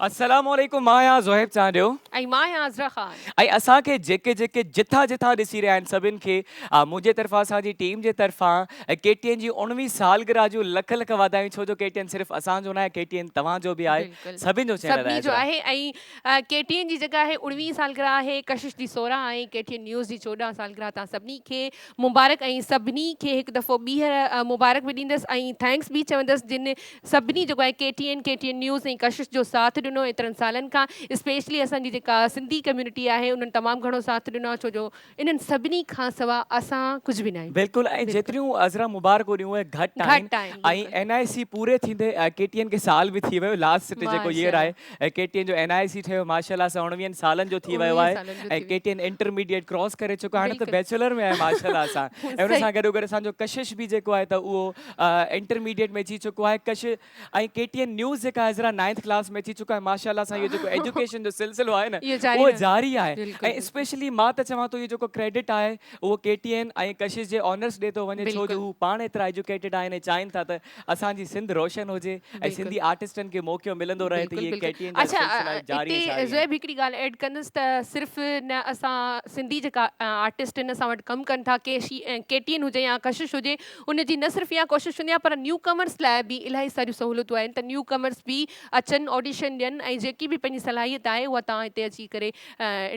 अस्सलाम वालेकुम मां या ज़ोहेब चांडियो ऐं मां आहियां अज़रा ख़ान। ऐं असांखे जेके जेके जिथां जिथां ॾिसी रहिया आहिनि सभिनि खे मुंहिंजे तरफ़ां असांजी टीम जे तरफ़ां KTN जी 19वीं सालगिरह जूं लख लख वाधायूं छो जो KTN सिर्फ़ु असांजो न आहे KTN तव्हांजो बि आहे बिल्कुलु सभिनि जो चैनल सभिनी आहे जो अज़रा। आहे ऐं KTN जी जॻह आहे 19वीं सालगिरह आहे, कशिश जी 16 आहे, KTN न्यूज़ जी 14 सालगिरह। तव्हां सभिनी खे मुबारक ऐं सभिनी खे हिकु दफ़ो ॿीहर मुबारक बि ॾींदसि ऐं थैंक्स बि चवंदसि जिन सभिनी जेको आहे KTN न्यूज़ ऐं कशिश जो साथ ॾिनो एतिरनि सालनि खां। स्पेशली असांजी जेका सिंधी कम्युनिटी आहे उन्हनि तमामु घणो साथ ॾिनो आहे छो जो इन्हनि सभिनी खां सवाइ असां कुझु बि न आहियूं। बिल्कुलु ऐं जेतिरियूं अज़रा मुबारक ॾियूं उहे घटि आहिनि ऐं NIC पूरे थींदे KTN खे साल बि थी वियो लास्ट जेको ईयर आहे KTN जो NIC ठहियो माशाल्लाह सां 19 सालनि जो थी वियो आहे ऐं KTN इंटरमीडिएट क्रॉस करे चुको आहे हाणे त बैचलर में आहे माशाल्लाह सां ऐं उन सां गॾो गॾु असांजो कशिश बि जेको आहे त उहो इंटरमीडिएट में अची चुको आहे कशिश ऐं KTN न्यूज़ जेका अज़रा 9th क्लास में अची चुको आहे माशाल्लाह सां इहो जेको एजुकेशन जो सिलसिलो आहे न उहो जारी आहे ऐं स्पेशली मां त चवां थो इहो जेको क्रेडिट आहे उहो KTN ऐं कशिश जे ऑनर्स ॾे थो वञे छो जो हू पाण एतिरा एजुकेटेड आहिनि ऐं चाहिनि था त असांजी सिंध रोशन हुजे ऐं सिंधी आर्टिस्टनि खे मौक़ो मिलंदो रहे त इहे KTN जो सिलसिला जारी आहे। ज़ोएब हिकिड़ी ॻाल्हि ऐड कंदसि त सिर्फ़ु न असां सिंधी जेका आर्टिस्ट आहिनि असां वटि कमु कनि था KTN हुजे या कशिश हुजे उनजी न सिर्फ़ु इहा कोशिशि हूंदी आहे पर न्यू कमर्स लाइ बि इलाही सारियूं सहूलियतूं आहिनि त न्यू कमर्स बि अचनि ऑडिशन ॾियनि ऐं जेकी बि पंहिंजी सलाहियत आहे उहा तव्हां हिते अची करे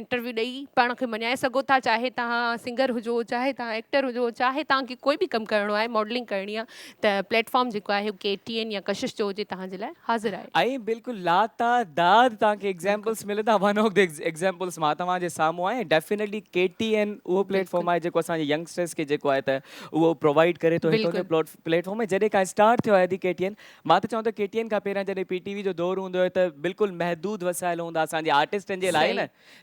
इंटरव्यू ॾेई पाण खे मञाए सघो था चाहे तव्हां सिंगर हुजो चाहे तव्हां एक्टर हुजो चाहे तव्हांखे कोई बि कमु करिणो आहे मॉडलिंग करणी आहे त प्लेटफॉर्म जेको आहे KTN या कशिश जो हुजे तव्हांजे लाइ हाज़िर आहे। ऐं बिल्कुलु लातादाद तव्हांखे एग्ज़ाम्पल्स मिलंदा वन ऑफ द एग्ज़ाम्पल्स मां तव्हांजे साम्हूं आहे डेफिनेटली KTN उहो प्लेटफॉर्म आहे जेको असांजे यंगस्टर्स खे जेको आहे त उहो प्रोवाइड करे थो हिकु प्लेटफॉर्म में जॾहिं खां स्टार्ट थियो आहे KTN मां त चवां थो KTN खां पहिरियां जॾहिं PTV जो दौर हूंदो हुयो त बिल्कुलु महदूद वसाइल हूंदा असांजे आर्टिस्टनि जे लाइ न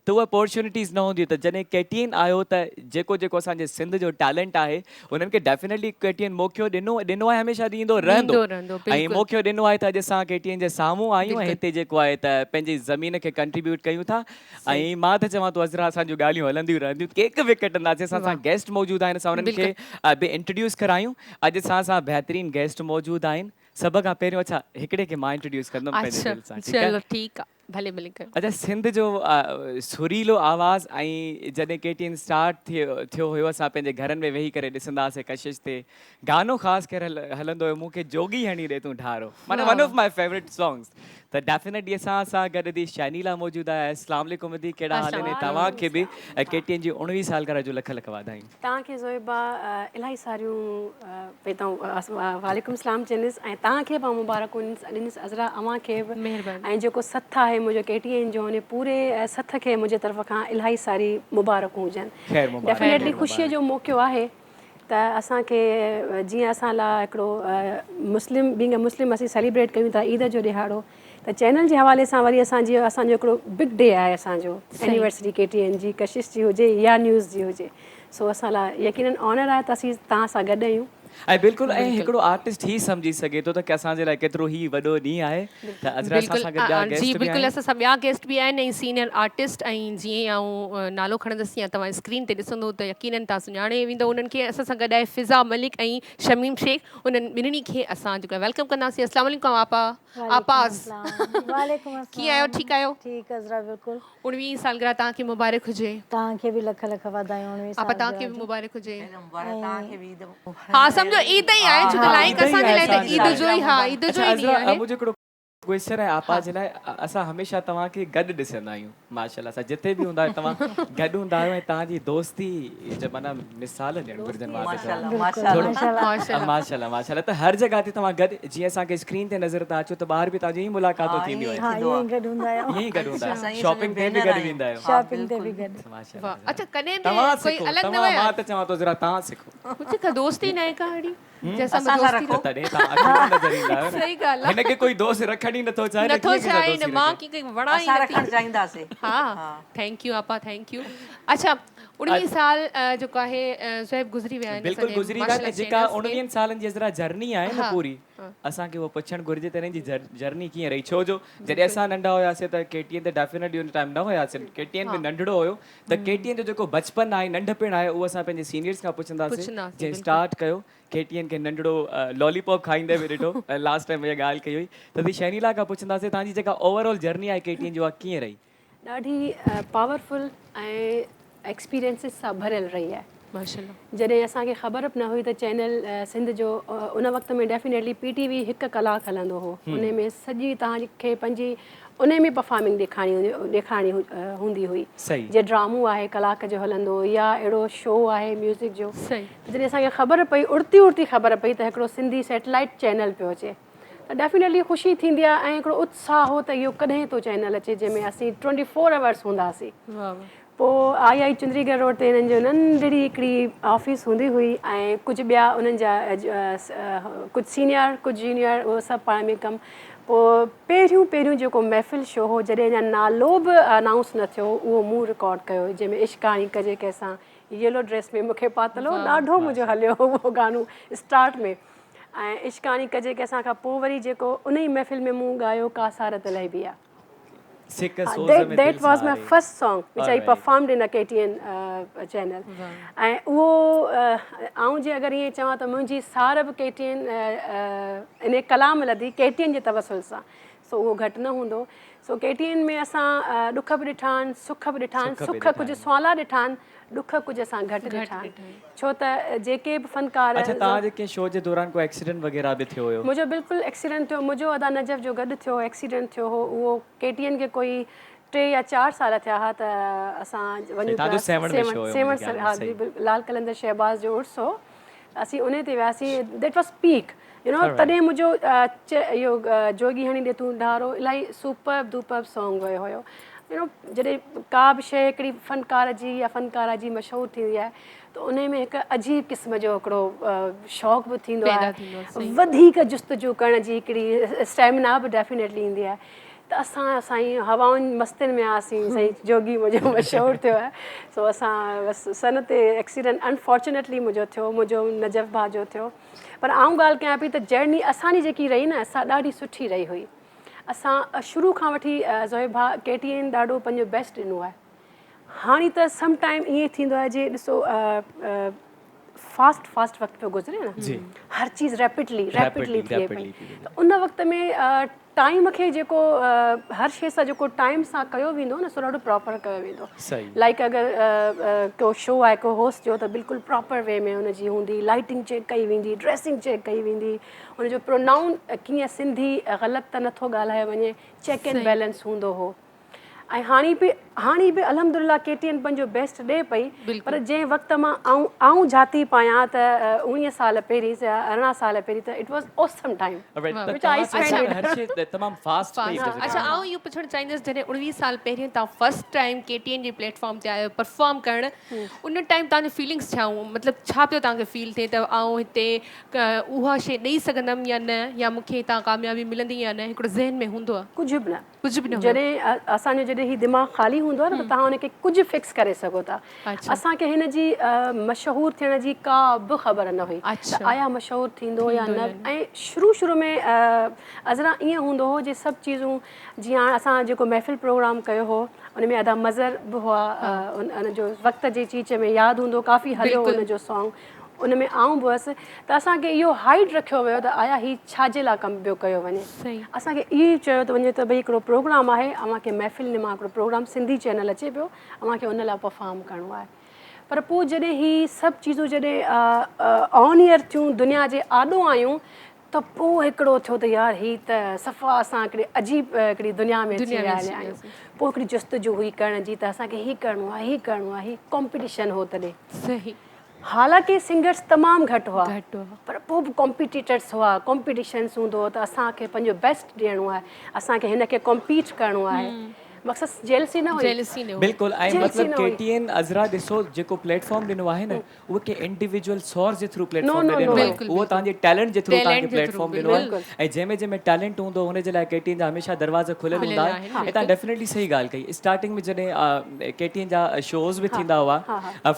त उहा अपॉर्चुनिटीज़ न हूंदियूं त जॾहिं KTN आयो त जेको जेको असांजे सिंध जो टैलेंट आहे उन्हनि खे डेफिनेटली KTN मौक़ो ॾिनो आहे हमेशह ॾींदो रहंदो ऐं मौक़ो ॾिनो आहे त अॼु असां KTN जे साम्हूं आहियूं ऐं हिते जेको आहे त पंहिंजी ज़मीन खे कंट्रीब्यूट कयूं था ऐं मां त चवां थो अज़रा असांजूं ॻाल्हियूं हलंदियूं रहंदियूं केक बि कटंदासीं असां सां गेस्ट मौजूदु आहिनि असां उन्हनि खे बि इंट्रोड्यूस करायूं अॼु असां सां बहितरीनु गेस्ट मौजूदु आहिनि सभ खां पहिरियों अच्छा हिकिड़े खे मां इंट्रोड्यूस कंदुमि पंहिंजे दिलि सां ठीकु आहे भले भले अच्छा सिंध जो सुरीलो आवाज़ ऐं जॾहिं KTN स्टार्ट थियो हुयो असां पंहिंजे घरनि में वेही करे ॾिसंदा हुआसीं कशिश ते गानो ख़ासि करे हलंदो हुयो मूंखे जोगी हणी ॾे तूं ठारो माना one of my favourite songs त डेफिनेटली असां सां गॾु दी शैनीला मौजूदु आहे अस्सलाम वालेकुम दी कहिड़ा हाल आहिनि तव्हांखे बि KTN जी 19वीं सालगिरह जूं लख लख वाधायूं तव्हांखे ज़ोएबा इलाही सारियूं वालेकुम सलाम चवंदसि ऐं तव्हांखे मां मुबारक ॾिनसि अज़रा अव्हांखे बि महिरबानी ऐं जेको सथ आहे मुंहिंजो KTN जो उन पूरे सथ खे मुंहिंजे तरफ़ खां इलाही सारी मुबारकूं हुजनि डेफिनेटली ख़ुशीअ जो मौक़ो आहे त असांखे जीअं असां लाइ हिकिड़ो मुस्लिम बींग मुस्लिम असीं सेलिब्रेट कयूं था ईद जो ॾिहाड़ो त चैनल जे हवाले सां वरी असांजो हिकिड़ो बिग डे आहे असांजो एनिवर्सरी KTN जी कशिश जी हुजे या न्यूज़ जी हुजे सो असां लाइ यकीनन ऑनर आहे त असीं तव्हां सां गॾु आहियूं ऐं बिल्कुलु ऐं हिकिड़ो आर्टिस्ट ई सम्झी सघे थो त की असांजे लाइ केतिरो ई वॾो ॾींहुं आहे त अज़रा सां गॾु ॿिया गेस्ट बि बिल्कुलु असां सां ॿिया गेस्ट बि आहिनि ऐं सीनियर आर्टिस्ट ऐं जीअं आऊं नालो खणंदसि या तव्हां स्क्रीन ते ॾिसंदो त यकीनन तव्हां सुञाणे वेंदो उन्हनि खे असां सां गॾु आहे फिज़ा मलिक ऐं शमीम शेख उन्हनि ॿिन्हिनि खे असां जेको आहे वेलकम कंदासीं अस्सलाम वालेकुम आपाज़ कीअं आहियो ठीकु आहियो ठीकु अज़रा बिल्कुलु 19वीं सालगिरह तव्हांखे मुबारक हुजे तव्हांखे बि लख लख वाधायूं 19वीं सालगिरह तव्हांखे बि मुबारक हुजे हा सम्झो ईद ई आहे छो त लाइक असांजे लाइ त ईद जो ई हा ईद जो ई ॾींहुं आहे मुंहिंजो हिकिड़ो क्वेश्चन आहे आपा जे लाइ असां हमेशह तव्हांखे गॾु ॾिसंदा आहियूं माशाल्लाह सां जिते बि हूंदा आहियो तव्हां गॾु हूंदा आहियो ऐं तव्हांजी दोस्ती माना मिसाल ॾियणु घुरिजनि माशाल्लाह माशाल्लाह त हर जॻह ते तव्हां गॾु जीअं असांखे स्क्रीन ते नज़र था अचो त ॿाहिरि बि तव्हांजी ई मुलाक़ातूं थींदियूं आहिनि ईअं ई गॾु हूंदा आहियो शॉपिंग ते बि गॾु वेंदा आहियो शॉपिंग ते बि गॾु माशाल्लाह अच्छा कॾहिं बि तव्हां कोई सिखो अलॻि न तव्हां हुया मां त चवां थो ज़रा तव्हां सिखो कुझु का दोस्ती न आहे कहाणी जैसा तॾहिं तव्हां अकेला नज़र ईंदा आहियो सही ॻाल्हि आहे हिनखे कोई दोस्त रखण ई नथो चाहे नथो चाहे न मां कंहिंखे वणा ई रखण चाहींदासीं हा थैंक यू आपा थैंक यू अच्छा 19 साल जेको आहे ज़ोएब गुज़री विया आहिनि बिल्कुलु गुज़री विया जेका 19 सालनि जी ज़रा जर्नी आहे न पूरी असांखे उहो पुछणु घुरिजे त हिननि जी जर्नी कीअं रही, छो जो जॾहिं असां नंढा हुआसीं त KTN ते डेफिनेटली उन टाइम न हुयासीं, KTN में नंढड़ो हुयो त KTN जो जेको बचपन आहे, नंढपिण आहे, उहो असां पंहिंजे सीनियर्स खां पुछंदासीं जंहिं स्टार्ट कयो KTN खे नंढड़ो लॉलीपॉप खाईंदे बि ॾिठो, लास्ट टाइम इहा ॻाल्हि कई हुई, तॾहिं शैनीला खां पुछंदासीं तव्हांजी जेका ओवरऑल जर्नी आहे KTN जो, कीअं रही? ॾाढी पावरफुल ऐं एक्सपीरियंसिस सां भरियल रही आहे। माशाल्लाह। जॾहिं असांखे ख़बर बि न हुई त चैनल सिंध जो उन वक़्त में डेफिनेटली PTV 1 कलाक हलंदो हो, उन में सॼी तव्हांखे पंहिंजी उन में परफॉर्मिंग ॾेखारणी हूंदी हुई। जीअं ड्रामो आहे कलाक जो हलंदो, या अहिड़ो शो आहे म्यूज़िक जो। जॾहिं असांखे ख़बर पई, उड़ती उड़ती ख़बर पई त हिकिड़ो सिंधी सैटेलाइट चैनल पियो अचे, त डेफिनेटली ख़ुशी थींदी आहे ऐं हिकिड़ो उत्साह हो त इहो कॾहिं थो चैनल अचे जंहिंमें असीं 24 आवर्स हूंदासीं। पोइ आई चुंदरीगढ़ रोड ते हिननि जो नंढड़ी हिकिड़ी ऑफिस हूंदी हुई ऐं कुझु ॿिया उन्हनि जा कुझु सीनियर कुझु जूनियर, उहो सभु पाण में कमु। पोइ पहिरियों जेको महफ़िल शो हो, जॾहिं अञा नालो बि अनाउंस न थियो, उहो मूं रिकॉर्ड कयो, जंहिंमें इश्कानी कजे कंहिंसां, येलो ड्रेस में मूंखे पातल हो, ॾाढो मुंहिंजो हलियो हो उहो गानो स्टार्ट में। ऐं इश्कानी कजे कंहिंसां खां पोइ वरी जेको उन ई महफ़िल में मूं ॻायो का सारत लहबी आहे। That was my first song which I performed in a KTN channel. ऐं उहो आउं जे अगरि ईअं चवां त मुंहिंजी सार बि KTN इन कलाम लधी KTN जे तवसुल सां, सो उहो घटि न हूंदो। सो KTN में असां ॾुख बि ॾिठा आहिनि, सुख बि ॾिठा आहिनि, सुख कुझु सवला ॾिठा आहिनि, ॾुख कुझु असां घटि ॾिठा आहिनि, छो त जेके बि फनकार। अच्छा, तव्हांजे कंहिं शो जे दौरान को एक्सीडेंट वग़ैरह बि थियो हुयो? मुंहिंजो बिल्कुलु एक्सीडेंट थियो, मुंहिंजो अदा नजफ़ जो गॾु थियो एक्सीडेंट थियो हो। उहो KTN खे कोई 3 या 4 साल थिया हुआ त असां वञूं लाल कलंदर शहबाज़ जो उर्स हो, असीं उन ते वियासीं। दैट वॉज पीक, तॾहिं मुंहिंजो इहो जोगी हणी ॾे तूं ढारो इलाही सुपर सॉन्ग वियो हुयो। जॾहिं का बि शइ हिकिड़ी फनकार जी या फनकारा जी मशहूरु थींदी आहे त उन में हिकु अजीब क़िस्म जो हिकिड़ो शौक़ु बि थींदो आहे, वधीक जुस्तजू करण जी हिकिड़ी स्टैमिना बि डेफिनेटली ईंदी आहे। त असां साईं हवाउनि मस्तियुनि में आसीं, साईं जोगी मुंहिंजो मशहूरु थियो आहे। सो असां बसि सन ते एक्सीडेंट अनफॉर्चुनेटली मुंहिंजो थियो, मुंहिंजो नजफ़ भाउ जो थियो। पर आउं ॻाल्हि कयां पई त जर्नी असांजी जेकी रही न, असां ॾाढी सुठी रही हुई। असां शुरू खां वठी ज़ोहिब भाउ KTN ॾाढो पंहिंजो बेस्ट ॾिनो आहे। हाणे त सम टाइम ईअं थींदो आहे, जे ॾिसो फास्ट वक़्तु पियो गुज़रे न, हर चीज़ रैपिडली थिए पई, त उन वक़्त में टाइम खे जेको हर शइ सां जेको टाइम सां कयो वेंदो न, सो ॾाढो प्रॉपर कयो वेंदो। लाइक अगरि को शो आहे को होस्ट जो, त बिल्कुलु प्रॉपर वे में हुनजी हूंदी, लाइटिंग चेक कई वेंदी, ड्रेसिंग चेक कई वेंदी, हुनजो प्रोनाउन कीअं सिंधी ग़लति त नथो ॻाल्हाए वञे, चेक एंड बैलेंस हूंदो हो। ऐं हाणे बि अल्हम्दुलिल्लाह KTN पंहिंजो बेस्ट ॾे पई, पर जंहिं वक़्तु मां आऊं जाती पायां त 19 साल पहिरीं या 18 साल पहिरीं, त इट वॉज ऑसम टाइम। अच्छा, आऊं इहो पुछणु चाहींदसि, जॾहिं 19 साल पहिरीं तव्हां फस्ट टाइम KTN जे प्लेटफॉर्म ते आयो परफॉर्म करणु, उन टाइम तव्हांजो फीलिंग्स छा हुयूं? मतिलबु छा पियो तव्हांखे फील थिए त आऊं हिते उहा शइ ॾेई सघंदमि या न, या मूंखे हितां कामयाबी मिलंदी या न, हिकिड़ो ज़हन में हूंदो आहे? कुझु बि न। जॾहिं असांजो ही दिमाग़ ख़ाली हूंदो आहे न, त तव्हां हुनखे कुझु फिक्स करे सघो था। असांखे हिन जी मशहूरु थियण जी का बि ख़बर न हुई त आया मशहूरु थींदो या न। ऐं शुरू में अज़रा ईअं हूंदो हो, जे सभु चीज़ूं जीअं हाणे असां जेको महफ़िल प्रोग्राम कयो हो, उन में अदा मज़र बि हुआ, उनजो वक़्त जी चीच में यादि हूंदो, काफ़ी हलियो उनजो सॉन्ग, उन में आऊं बि हुअसि। त असांखे इहो हाइड रखियो वियो त आया ही छाजे लाइ कमु ॿियो कयो वञे। असांखे इहो चयो त वञे त भई हिकिड़ो प्रोग्राम आहे, अव्हांखे महफ़िल मां हिकिड़ो प्रोग्राम सिंधी चैनल अचे पियो, अव्हांखे उन लाइ परफॉर्म करिणो आहे। पर पोइ जॾहिं ही सभु चीज़ूं जॾहिं ऑन ईयर थियूं, दुनिया जे आॾो आयूं, त पोइ हिकिड़ो थियो त यार ही त सफ़ा असां हिकिड़ी अजीब हिकिड़ी दुनिया में अची विया आहियूं। पोइ हिकिड़ी जुस्तजू हुई करण जी, त असांखे हीअ करिणो आहे, हीअ करिणो आहे, हीअ कॉम्पिटिशन हो तॾहिं। हालांकि सिंगर्स तमामु घटि हुआ, पर पोइ बि कॉम्पिटिटर्स हुआ, कॉम्पिटिशन्स हूंदो हो, त असांखे पंहिंजो बेस्ट ॾियणो आहे, असांखे हिन खे कॉम्पीट करिणो आहे। मक़सदु जेलसी न हुई जेलसी न बिल्कुलु ऐं जेलसी मतिलबु न हुई। KTN अज़रा ॾिसो जेको प्लेटफॉर्म ॾिनो आहे न उहो के इंडिविजुअल सोर्स जे थ्रू प्लेटफॉर्म no, ॾिनो no. आहे बिल्कुलु, उहो तव्हांजे टैलेंट जे थ्रू तव्हांखे टैलेंट जे थ्रू, प्लेटफॉर्म ॾिनो आहे बिल्कुलु। ऐं जंहिंमें जंहिंमें टैलेंट हूंदो हुनजे लाइ KTN जा हमेशह दरवाज़ा खुलियल खुलियल हूंदा आहिनि, ऐं तव्हां डेफिनेटली सही ॻाल्हि कई स्टार्टिंग में जॾहिं KTN जा शोज़ बि थींदा हुआ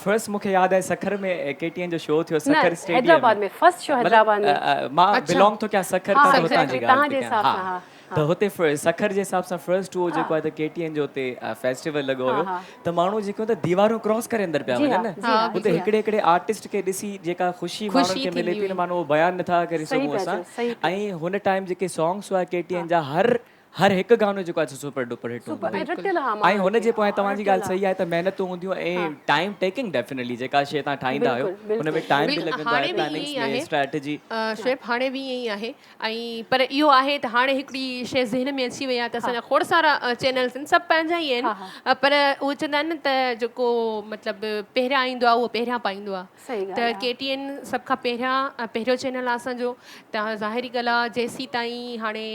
फर्स्ट मूंखे यादि आहे सखर में KTN जो शो थियो न सखर स्टेडियम हैदराबाद में फर्स्ट शो हैदराबाद में मां बिलोंग थो कयां सखर हाँ, खां हुतां जी exactly, ॻाल्हि तव्हांजे थी हिसाब कयां सां, हा त हुते सखर जे हिसाब सां फर्स्ट उहो जेको आहे त KTN जो हुते फेस्टिवल लॻो हुयो त माण्हू जेको त दीवारूं क्रॉस करे अंदरि पिया जी वञनि हाँ, न जी हाँ, हुते हिकिड़े हिकिड़े आर्टिस्ट खे ॾिसी जेका ख़ुशी माण्हुनि खे मिले थी न माण्हू बयानु नथा करे सही सघूं पिया असां चओ, सही पिया ऐं हुन टाइम जेके सॉन्ग्स हुआ KTN जा हर हिकु गानो जेको आहे सुपर डुपर हिट हूंदो ऐं रटियल हा ऐं हुन जे पोइ तव्हांजी ॻाल्हि सही आहे त महिनतूं हूंदियूं ऐं टाइम टेकिंग डेफिनेटली जेका शइ तव्हां ठाहींदा आहियो हुन में टाइम बि लॻंदो आहे हाणे बि ईअं ई प्लानिंग्स में आहे स्ट्रेटजी शुएब हाणे बि ईअं ई आहे ऐं पर इहो आहे त हाणे हिकिड़ी शइ ज़हन में अची वई आहे त असांजा खोड़ सारा चैनल्स आहिनि सभु पंहिंजा ई आहिनि पर उहे चवंदा आहिनि न त जेको मतिलबु पहिरियां ईंदो आहे उहो पहिरियां पाईंदो आहे सही ॻाल्हि त KTN सभ खां पहिरियों चैनल आहे असांजो त ज़ाहिरी ॻाल्हि आहे जेसीं ताईं हाणे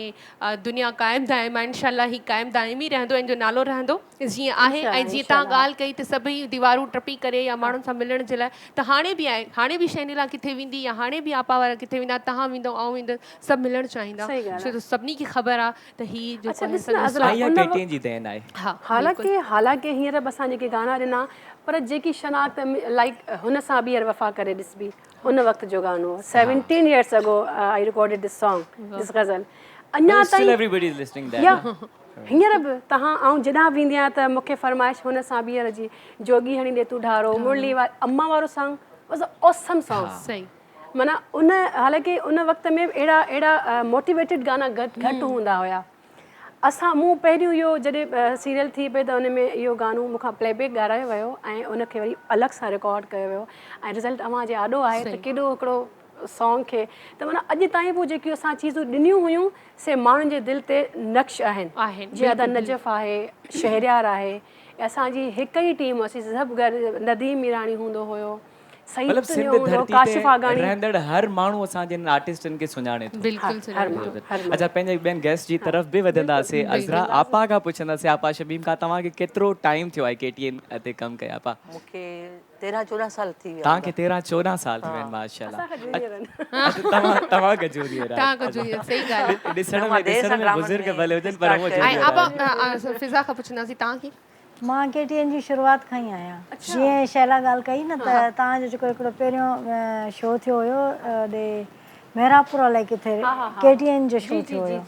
दुनिया क़ाइमु दाइमु आहे इनशाला ही क़ाइमु दाइमु ई रहंदो ऐं जो नालो रहंदो जीअं आहे ऐं जीअं तव्हां ॻाल्हि कई त सभई दीवारूं टपी करे या माण्हुनि सां मिलण जे लाइ त हाणे बि आहे हाणे बि शैनिला किथे वेंदी या हाणे बि आपा वारा किथे वेंदा तव्हां वेंदव आउं वेंदसि सभु मिलणु चाहींदा सही ॻाल्हि छो त सभिनी खे ख़बर आहे त ही जेको आहे ॾिस न, अज़रा, ऐं उन KTN जी देन आहे हा हालांकि हींअर बि असां जेके गाना ॾिना पर जेकी शनाख्त लाइक हुन सां ॿीहर वफ़ा करे ॾिसबी उन वक़्त जो गानो 17 years ago I recorded this song this ghazal अञा Still ताईं everybody is listening that या हींअर बि तव्हां ऐं जॾहिं बि ईंदी आहियां त मूंखे फरमाइश हुन सां ॿीहर जी जोगी हणी ॾे तूं ढारो मुरली अम्मा वारो सॉन्ग वॉज ऑसम सॉन्ग सही माना उन हालांकि उन वक़्त में अहिड़ा मोटिवेटेड गाना घटि हूंदा हुया असां मूं पहिरियों इहो जॾहिं सीरियल थी पई त उन में इहो गानो मूंखां प्लेबैक ॻारायो वियो ऐं उनखे वरी अलॻि सां रिकॉर्ड कयो वियो ऐं रिज़ल्ट अव्हां जे आॾो आहे त केॾो हिकिड़ो सॉन्ग खे त माना अॼु ताईं बि जेकियूं असां चीज़ूं ॾिनियूं हुयूं से माण्हुनि जे दिलि ते नक्श आहिनि जीअं अदा नजफ़ आहे शहरयार आहे असांजी हिकु ई टीम असीं सभु गॾु नदीम ईरानी हूंदो हुयो मतलब सिंध धरती ते रहंदड़ हर माण्हू असांजे आर्टिस्टनि खे सुञाणे थो अच्छा पंहिंजे ॿियनि गेस्ट जी तरफ़ बि वधंदासीं अज़रा आपा खां पुछंदासीं आपा शबीम खां तव्हांखे केतिरो टाइम थियो आहे KTN ते कमु कया आपा मूंखे 13-14 साल थी विया तव्हांखे 13-14 साल थी विया आहिनि माशाल्लाह तव्हांखे जूनियर आहे सही ॻाल्हि ॾिसण में बुज़ुर्ग भले हुजनि पर उहो ऐं आपा फिज़ा खां पुछंदासीं तव्हांखे मां KTN जी शुरूआत खां ई आहियां जीअं शैला ॻाल्हि कई न त तव्हांजो जेको हिकिड़ो पहिरियों शो थियो हुयो ॾे मेहरापुर अलाए किथे KTN जो शो थियो हुयो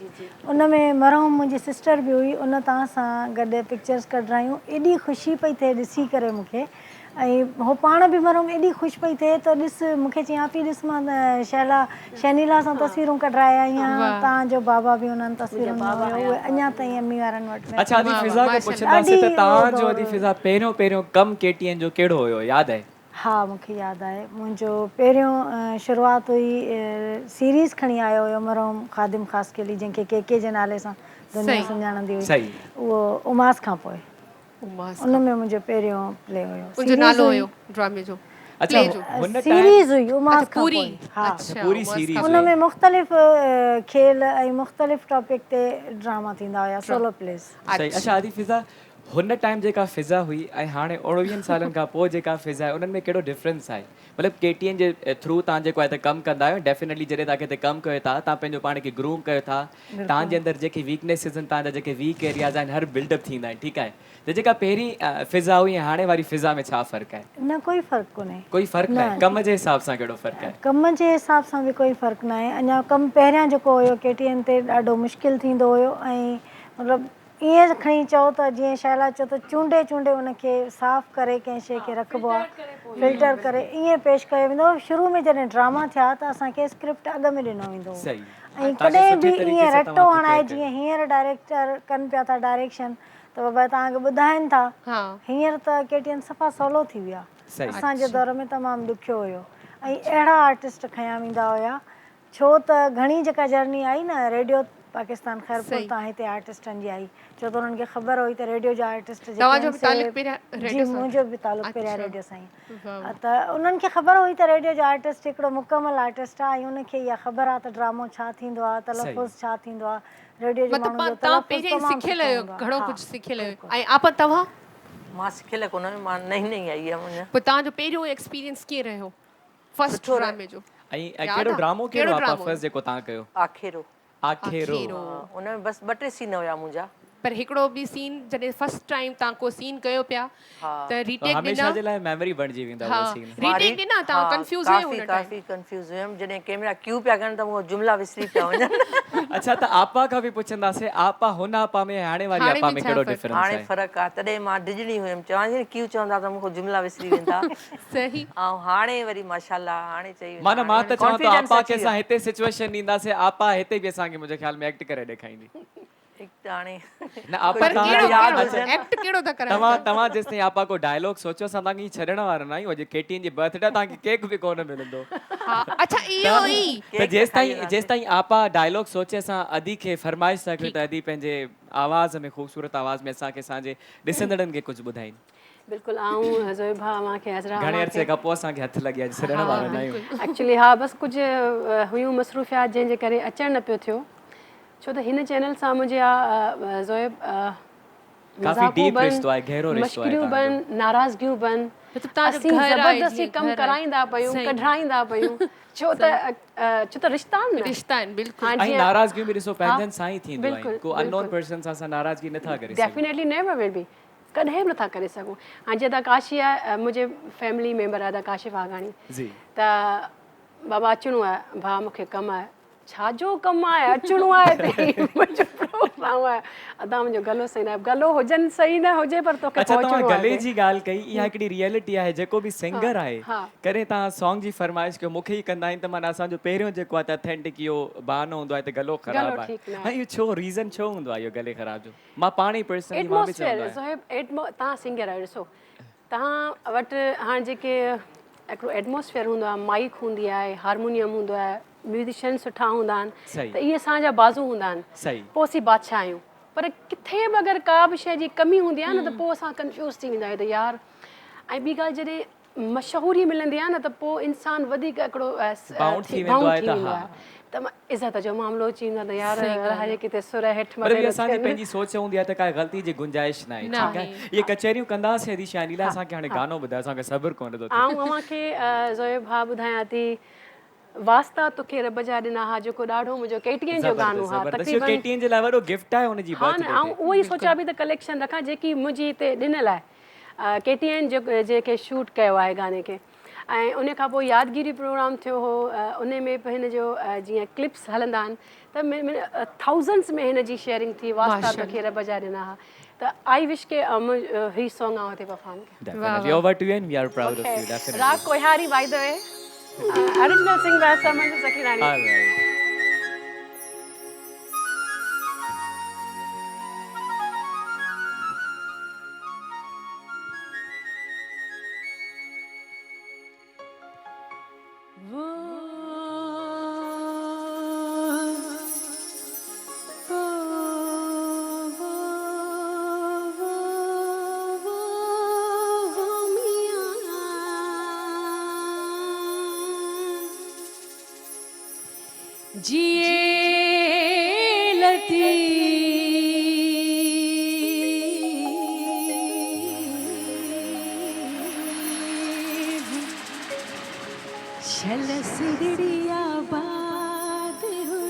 उन में मरहूम मुंहिंजी सिस्टर बि हुई उन तव्हां सां गॾु पिक्चर्स कढायूं एॾी ख़ुशी पई थिए ॾिसी करे मूंखे ऐं हो पाण बि मरहूम एॾी ख़ुशि पई थिए त ॾिस मूंखे चयां पई ॾिस मां शैनिला सां तस्वीरूं कढाए आई आहियां तव्हांजो बाबा बि उन्हनि तस्वीरूं उहे अञा ताईं अम्मी वारनि वटि अच्छा अदी फिज़ा खां पुछंदासीं त तव्हांजो अदी फिज़ा पहिरियों कमु KTN जो कहिड़ो हुयो यादि आहे हा मूंखे यादि आहे मुंहिंजो पहिरियों शुरूआति हुई सीरीज़ खणी आयो हुयो मरहूम ख़ादिम ख़ासि केली जंहिंखे के जे नाले सां दुनिया सुञाणंदी हुई उहो उमास खां पोइ उन में मुंहिंजो पहिरियों प्ले हुयो उनजो नालो हुयो ड्रामे जो सीरीज़ हुई उमास खां पोइ हा पूरी सीरीज़ उन में मुख़्तलिफ़ खेल ऐं मुख़्तलिफ़ टॉपिक ते ड्रामा थींदा हुया सोलो प्लेस अच्छा आदि फिज़ा हुन टाइम जेका फिज़ा हुई ऐं हाणे 19 सालनि खां पोइ जेका फिज़ा आहे उन्हनि में कहिड़ो डिफरेंस आहे मतिलबु KTN जे थ्रू तव्हां जेको आहे त कमु कंदा आहियो डेफिनेटली जॾहिं तव्हां किथे कमु कयो था तव्हां पंहिंजो पाण खे ग्रूम कयो था तव्हांजे अंदरि जेके वीकनेसिस आहिनि तव्हांजा जेके वीक एरियाज़ आहिनि हर बिल्डअप थींदा आहिनि ठीकु आहे त जेका पहिरीं फिज़ा हुई ऐं हाणे वारी फिज़ा में छा फ़र्क़ु आहे न कोई फ़र्क़ु कोन्हे कोई फ़र्क़ु न आहे कम जे हिसाब सां कहिड़ो फ़र्क़ु आहे कम जे हिसाब सां बि कोई फ़र्क़ु न आहे अञा कमु पहिरियां जेको हुयो KTN ते ॾाढो मुश्किल थींदो हुयो ऐं मतिलबु ईअं खणी चओ त जीअं शैला चओ त चूंडे उनखे साफ़ु करे कंहिं शइ खे रखिबो आहे फिल्टर करे ईअं पेश कयो वेंदो शुरू में जॾहिं ड्रामा थिया त असांखे स्क्रिप्ट अॻु में ॾिनो वेंदो हो ऐं कॾहिं बि ईअं रटो हणाए जीअं हींअर डायरेक्टर कनि पिया था डायरेक्शन त बाबा तव्हांखे ॿुधाइनि था हींअर त KTN सफ़ा सवलो थी विया असांजे दौर में तमामु ॾुखियो हुयो ऐं अहिड़ा आर्टिस्ट खयां वेंदा हुया छो त घणी जेका जर्नी आई न रेडियो पाकिस्तान खैरपुर तां हिते आर्टिस्टनि जी आई छो त उन्हनि खे ख़बर हुई त रेडियो जा आर्टिस्ट तव्हांजो बि तालुक पहिरियां जी रेडियो सां? मुंहिंजो बि तालुक पहिरियां अच्छा। रेडियो सां ई वाह। त उन्हनि खे ख़बर हुई त रेडियो जो आर्टिस्ट हिकिड़ो मुकमल आर्टिस्ट आहे ऐं उनखे इहा ख़बर आहे त ड्रामो छा थींदो आहे तलफ़ुज़ छा थींदो आहे रेडियो जे माण्हू जो मतिलबु तव्हां तलफ़ुज़ पहिरियां ई तमामु सिखियल सुठो आहियो हूंदो आहे। घणो हा, कुझु सिखियल आहियो बिल्कुलु। ऐं आपा तव्हां मां सिखियल कोन आहियां, मां नई नई आई हुयमि अञा। पोइ तव्हांजो पहिरियों एक्सपीरियंस कीअं रहियो फर्स्ट सुठो ड्रामे जो? ऐं यादि कहिड़ो आहे? ड्रामो कहिड़ो कहिड़ो आहे ड्रामो? फर्स्ट जेको तव्हां कयो? आखेरो। आखेरो। उनमें बसि 2-3 सीन हुया मुंहिंजा। पर हिकिड़ो बि सीन जॾहिं फर्स्ट टाइम तव्हां को सीन कयो पिया हा त रीटेक हमेशह ॾिना? जे लाइ मेमोरी बणिजी वेंदा हा उहो सीन। रीटेक ॾिना तव्हां कंफ्यूज हुए हुन टाइम? काफ़ी कंफ्यूज हुयमि जॾहिं कैमरा क्यू पिया कनि त उहो जुमला विसरी पिया वञनि। अच्छा त आपा खां बि पुछंदासीं आपा हुन आपा में हाणे वारी हाणे आपा में में छा कहिड़ो फ़र्क़ु? डिफरेंस हाणे आहे? फ़र्क़ु आहे, तॾहिं मां डिजणी हुयमि चवां थी न क्यू चवंदा त मूंखे जुमला विसरी वेंदा। सही। ऐं हाणे वरी माशाल्लाह हाणे चई वेंदा, माना मां हाणे त चवां थो confidence आपा अची खे वियो। असां हिते सिचुएशन ॾींदासीं आपा हिते बि असांखे मुंहिंजे ख़्याल में एक्ट करे ॾेखारींदी। हिकु त हाणे न आपा पर जुमला कहिड़ो यादि कहिड़ो हुजनि। एक्ट कहिड़ो था करायो? तव्हां जेसि ताईं आपा को डायलॉग सोचियो असां तव्हांखे छॾण वारा न आहियूं अॼु केटीन जी बर्थडे तव्हांखे केक बि कोन मिलंदो। हा अच्छा इहो ई त केक जेसि खाई ताईं आपा डायलॉग सोचे असां अदी खे फरमाइश था कयूं त अदी पंहिंजे आवाज़ में ख़ूबसूरत आवाज़ में असांखे असांजे ॾिसंदड़नि खे कुझु ॿुधाइनि। बिल्कुलु आऊं ज़ोए भाउ मूंखे हज़रा घणे अरसे खां पोइ असांखे हथ लॻी अॼु छॾण वारा न आहियूं। एक्चुअली हा बसि कुझु हुयूं मसरूफ़ियात जंहिंजे करे अचणु न पियो थियो छो त हिन चैनल सां मुंहिंजे ज़ोए काफ़ी डीप रिश्तो आहे गहरो रिश्तो आहे मश्किरियूं बन नाराज़गियूं बन मतिलबु तव्हांजो असीं घर आहे ज़बरदस्ती जीअं कमु घर आहे। कराईंदा पियूं सही। कढाईंदा पियूं छो त रिश्ता आहिनि न। रिश्ता आहिनि बिल्कुलु। हाँ, ऐं जीअं- नाराज़गियूं बि ॾिसो हा, पंहिंजनि सां ई थींदियूं आहिनि बिल्कुलु, को अननोन बिल्कुलु। पर्सन सां असां नाराज़गी नथा करे सघूं। डेफिनेटली नेवर विल बी कॾहिं बि नथा करे सघूं। हाणे जीअं त काशी आहे मुंहिंजे फैमिली मेंबर आहे त काशिफ़ आघाणी जी त बाबा अचिणो आहे भाउ मूंखे कमु आहे छाजो कमु आहे अचिणो आहे हिते मुंहिंजो प्रोग्राम आहे अदा मुंहिंजो गलो सही न आहे गलो हुजनि सही न हुजे पर तोखे अच्छा तव्हां पहुचणो गले आहे जी ॻाल्हि कई इहा हिकिड़ी रियलिटी आहे जेको बि सिंगर आहे हा। करे तव्हां सॉन्ग जी फरमाइश कयो मूंखे ई कंदा आहिनि त माना असांजो पहिरियों जेको आहे त अथेंटिक इहो बहानो हूंदो आहे त गलो ख़राबु आहे ठीकु न ऐं इहो छो रीज़न छो हूंदो आहे इहो गले ख़राब जो मां पाण ई पर्सनली मां बि चवंदो आहियां एटमोस्फेयर तव्हां सिंगर आहियो ॾिसो तव्हां वटि हाणे जेके हिकिड़ो एटमोस्फेयर हूंदो आहे माइक हूंदी आहे हारमोनियम हूंदो आहे म्यूज़िशियन सुठा हूंदा आहिनि सही। त इहे असांजा बाज़ू हूंदा आहिनि सही। पोइ असीं बादशाह आहियूं पर किथे बि अगरि का बि शइ जी कमी हूंदी आहे न त पोइ असां कंफ्यूज़ थी वेंदा आहियूं त यार ऐं ॿी ॻाल्हि जॾहिं मशहूरी मिलंदी आहे न त पोइ इंसानु वधीक हिकिड़ो Bound थी वेंदो बाउंड आहे थी त वेंदो हा। आहे त इज़त जो मामिलो अची वेंदो आहे त यार सही ॻाल्हि हरे किथे सुर हेठि पर मथे इहा न असांजी थियनि। पंहिंजी सोच हूंदी आहे त काई ग़लती जी गुंजाइश न आहे न ठीकु आहे। आहे इहे कचहरियूं कंदासीं अदी शानीला असांखे हाणे गानो ॿुधायो असांखे सब्र कोन्हे थो थिए आऊं अव्हांखे ज़ोए भाउ ॿुधायां थी वास्ता तोखे रब जा ॾिना हा जेको ॾाढो मुंहिंजो केटीएन जो गानो हा ज़बरदस्त इहो तक़रीबन केटीएन जे लाइ वॾो गिफ्ट आहे हुनजी हा न बर्थडे ऐं उहो ई सोचां पई त कलेक्शन रखां जेकी मुंहिंजी हिते ॾिनल आहे केटीएन जेके शूट कयो आहे गाने खे ऐं उन खां पोइ यादगिरी प्रोग्राम थियो हो उन में बि हिन जो जीअं क्लिप्स हलंदा आहिनि त थाउज़ंड्स में हिन जी शेयरिंग थी वास्ता तोखे रब जा ॾिना हा त आई विश के ही सॉन्ग आउं हिते perform Definitely. Over to you and we are proud of you. Definitely. Raag कोहारी by the way original sing by समन सकीरानी All right. जिए लती चल सिरड़िया बात हो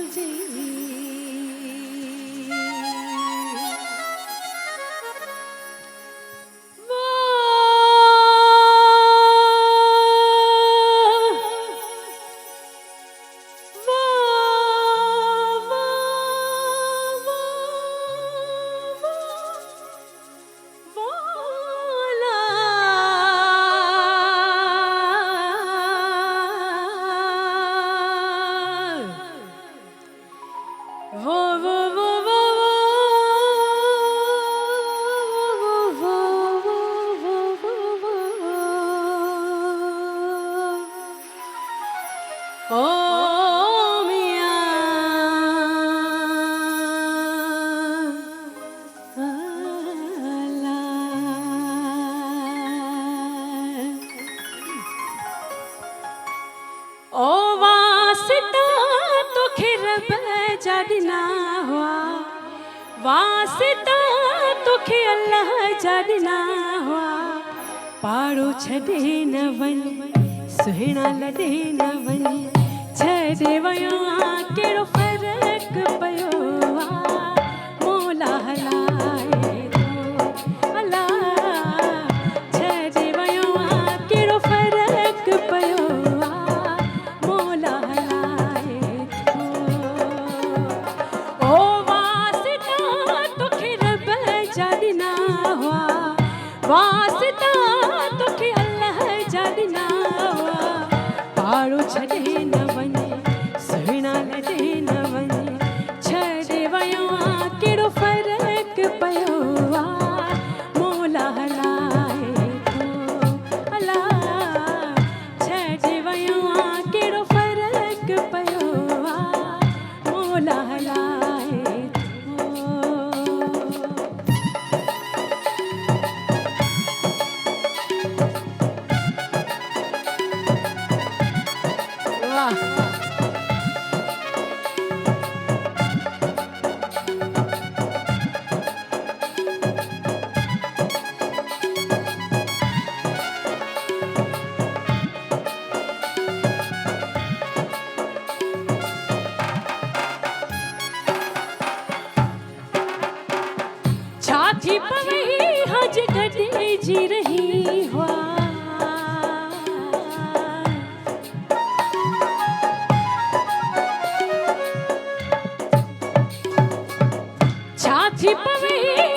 जाॾिना हुआ वासिता तोखे अल्लाह जाॾिना हुआ पाड़ो छॾे न वञ सुहिणा लॾे न वञ छॾे वियो आहे कहिड़ो फ़र्क़ु पियो आहे मोला हलाए थो अला छॾे वियो आहे कहिड़ो फ़र्क़ु पियो आहे मोला हलाए थो ओ वासिता तोखे रब जाॾिना हुआ वासिता तोखे अल्लाह जाॾिना हुआ पाड़ो छॾे न वञ सुहिणा लॾे न वञ छॾे वियो आहे कहिड़ो फ़र्क़ु पियो आहे मोला हलाए थो अला छॾे वियो आहे कहिड़ो फ़र्क़ु पियो आहे मोला हलाए थो वाह छा थी पवई हज गॾिजी रही हुआ छा थी पवई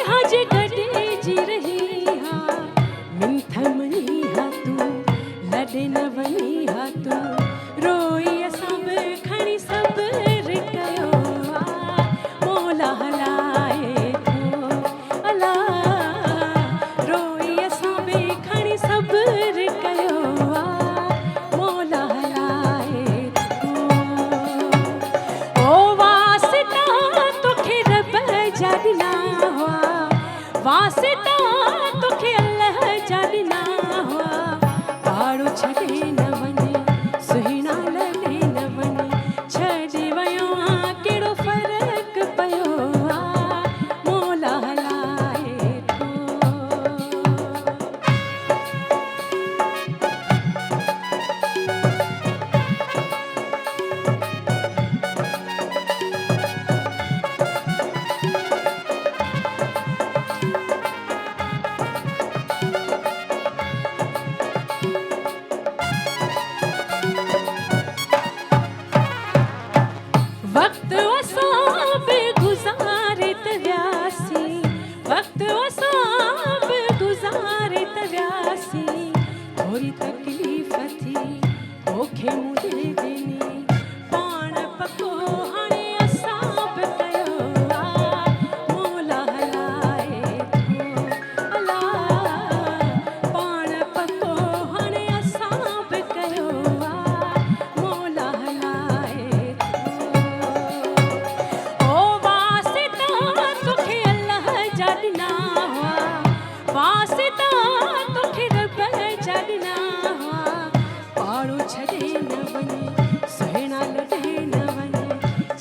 हज गॾिजी रही हा मिंथ मनी हा तूं लॾे न वञी हा तूं रोई असां बि खणी सब्र कयो आहे मोला हलाए थो अला रोई असां बि खणी सब्र कयो आहे मोला हलाए थो ओ वासिता तोखे रब जाॾिना हुआ वासिता तोखे अल्लाह जाॾिना हुआ पाड़ो छॾे न वञ सुहिणा लॾे न वञ छॾे वियो आहे कहिड़ो फ़र्क़ु पियो आहे मोला हलाए थो वक़्तु असां बि गुज़ारे त वियासीं वक़्तु असां बि गुज़ारे त वियासीं थोरी तकलीफ़ थी तोखे मूं दिलि ॾिनी पाण पको हाणे असां बि कयो आहे मोला हलाए थो अला पाण पको हाणे असां बि कयो आहे मोला हलाए थो ओ वासिता तोखे अल्लाह जाॾिना हुआ वासिता तोखे रब जाॾिना हुआ पाड़ो छॾे न वञ सुहिणा लॾे न वञ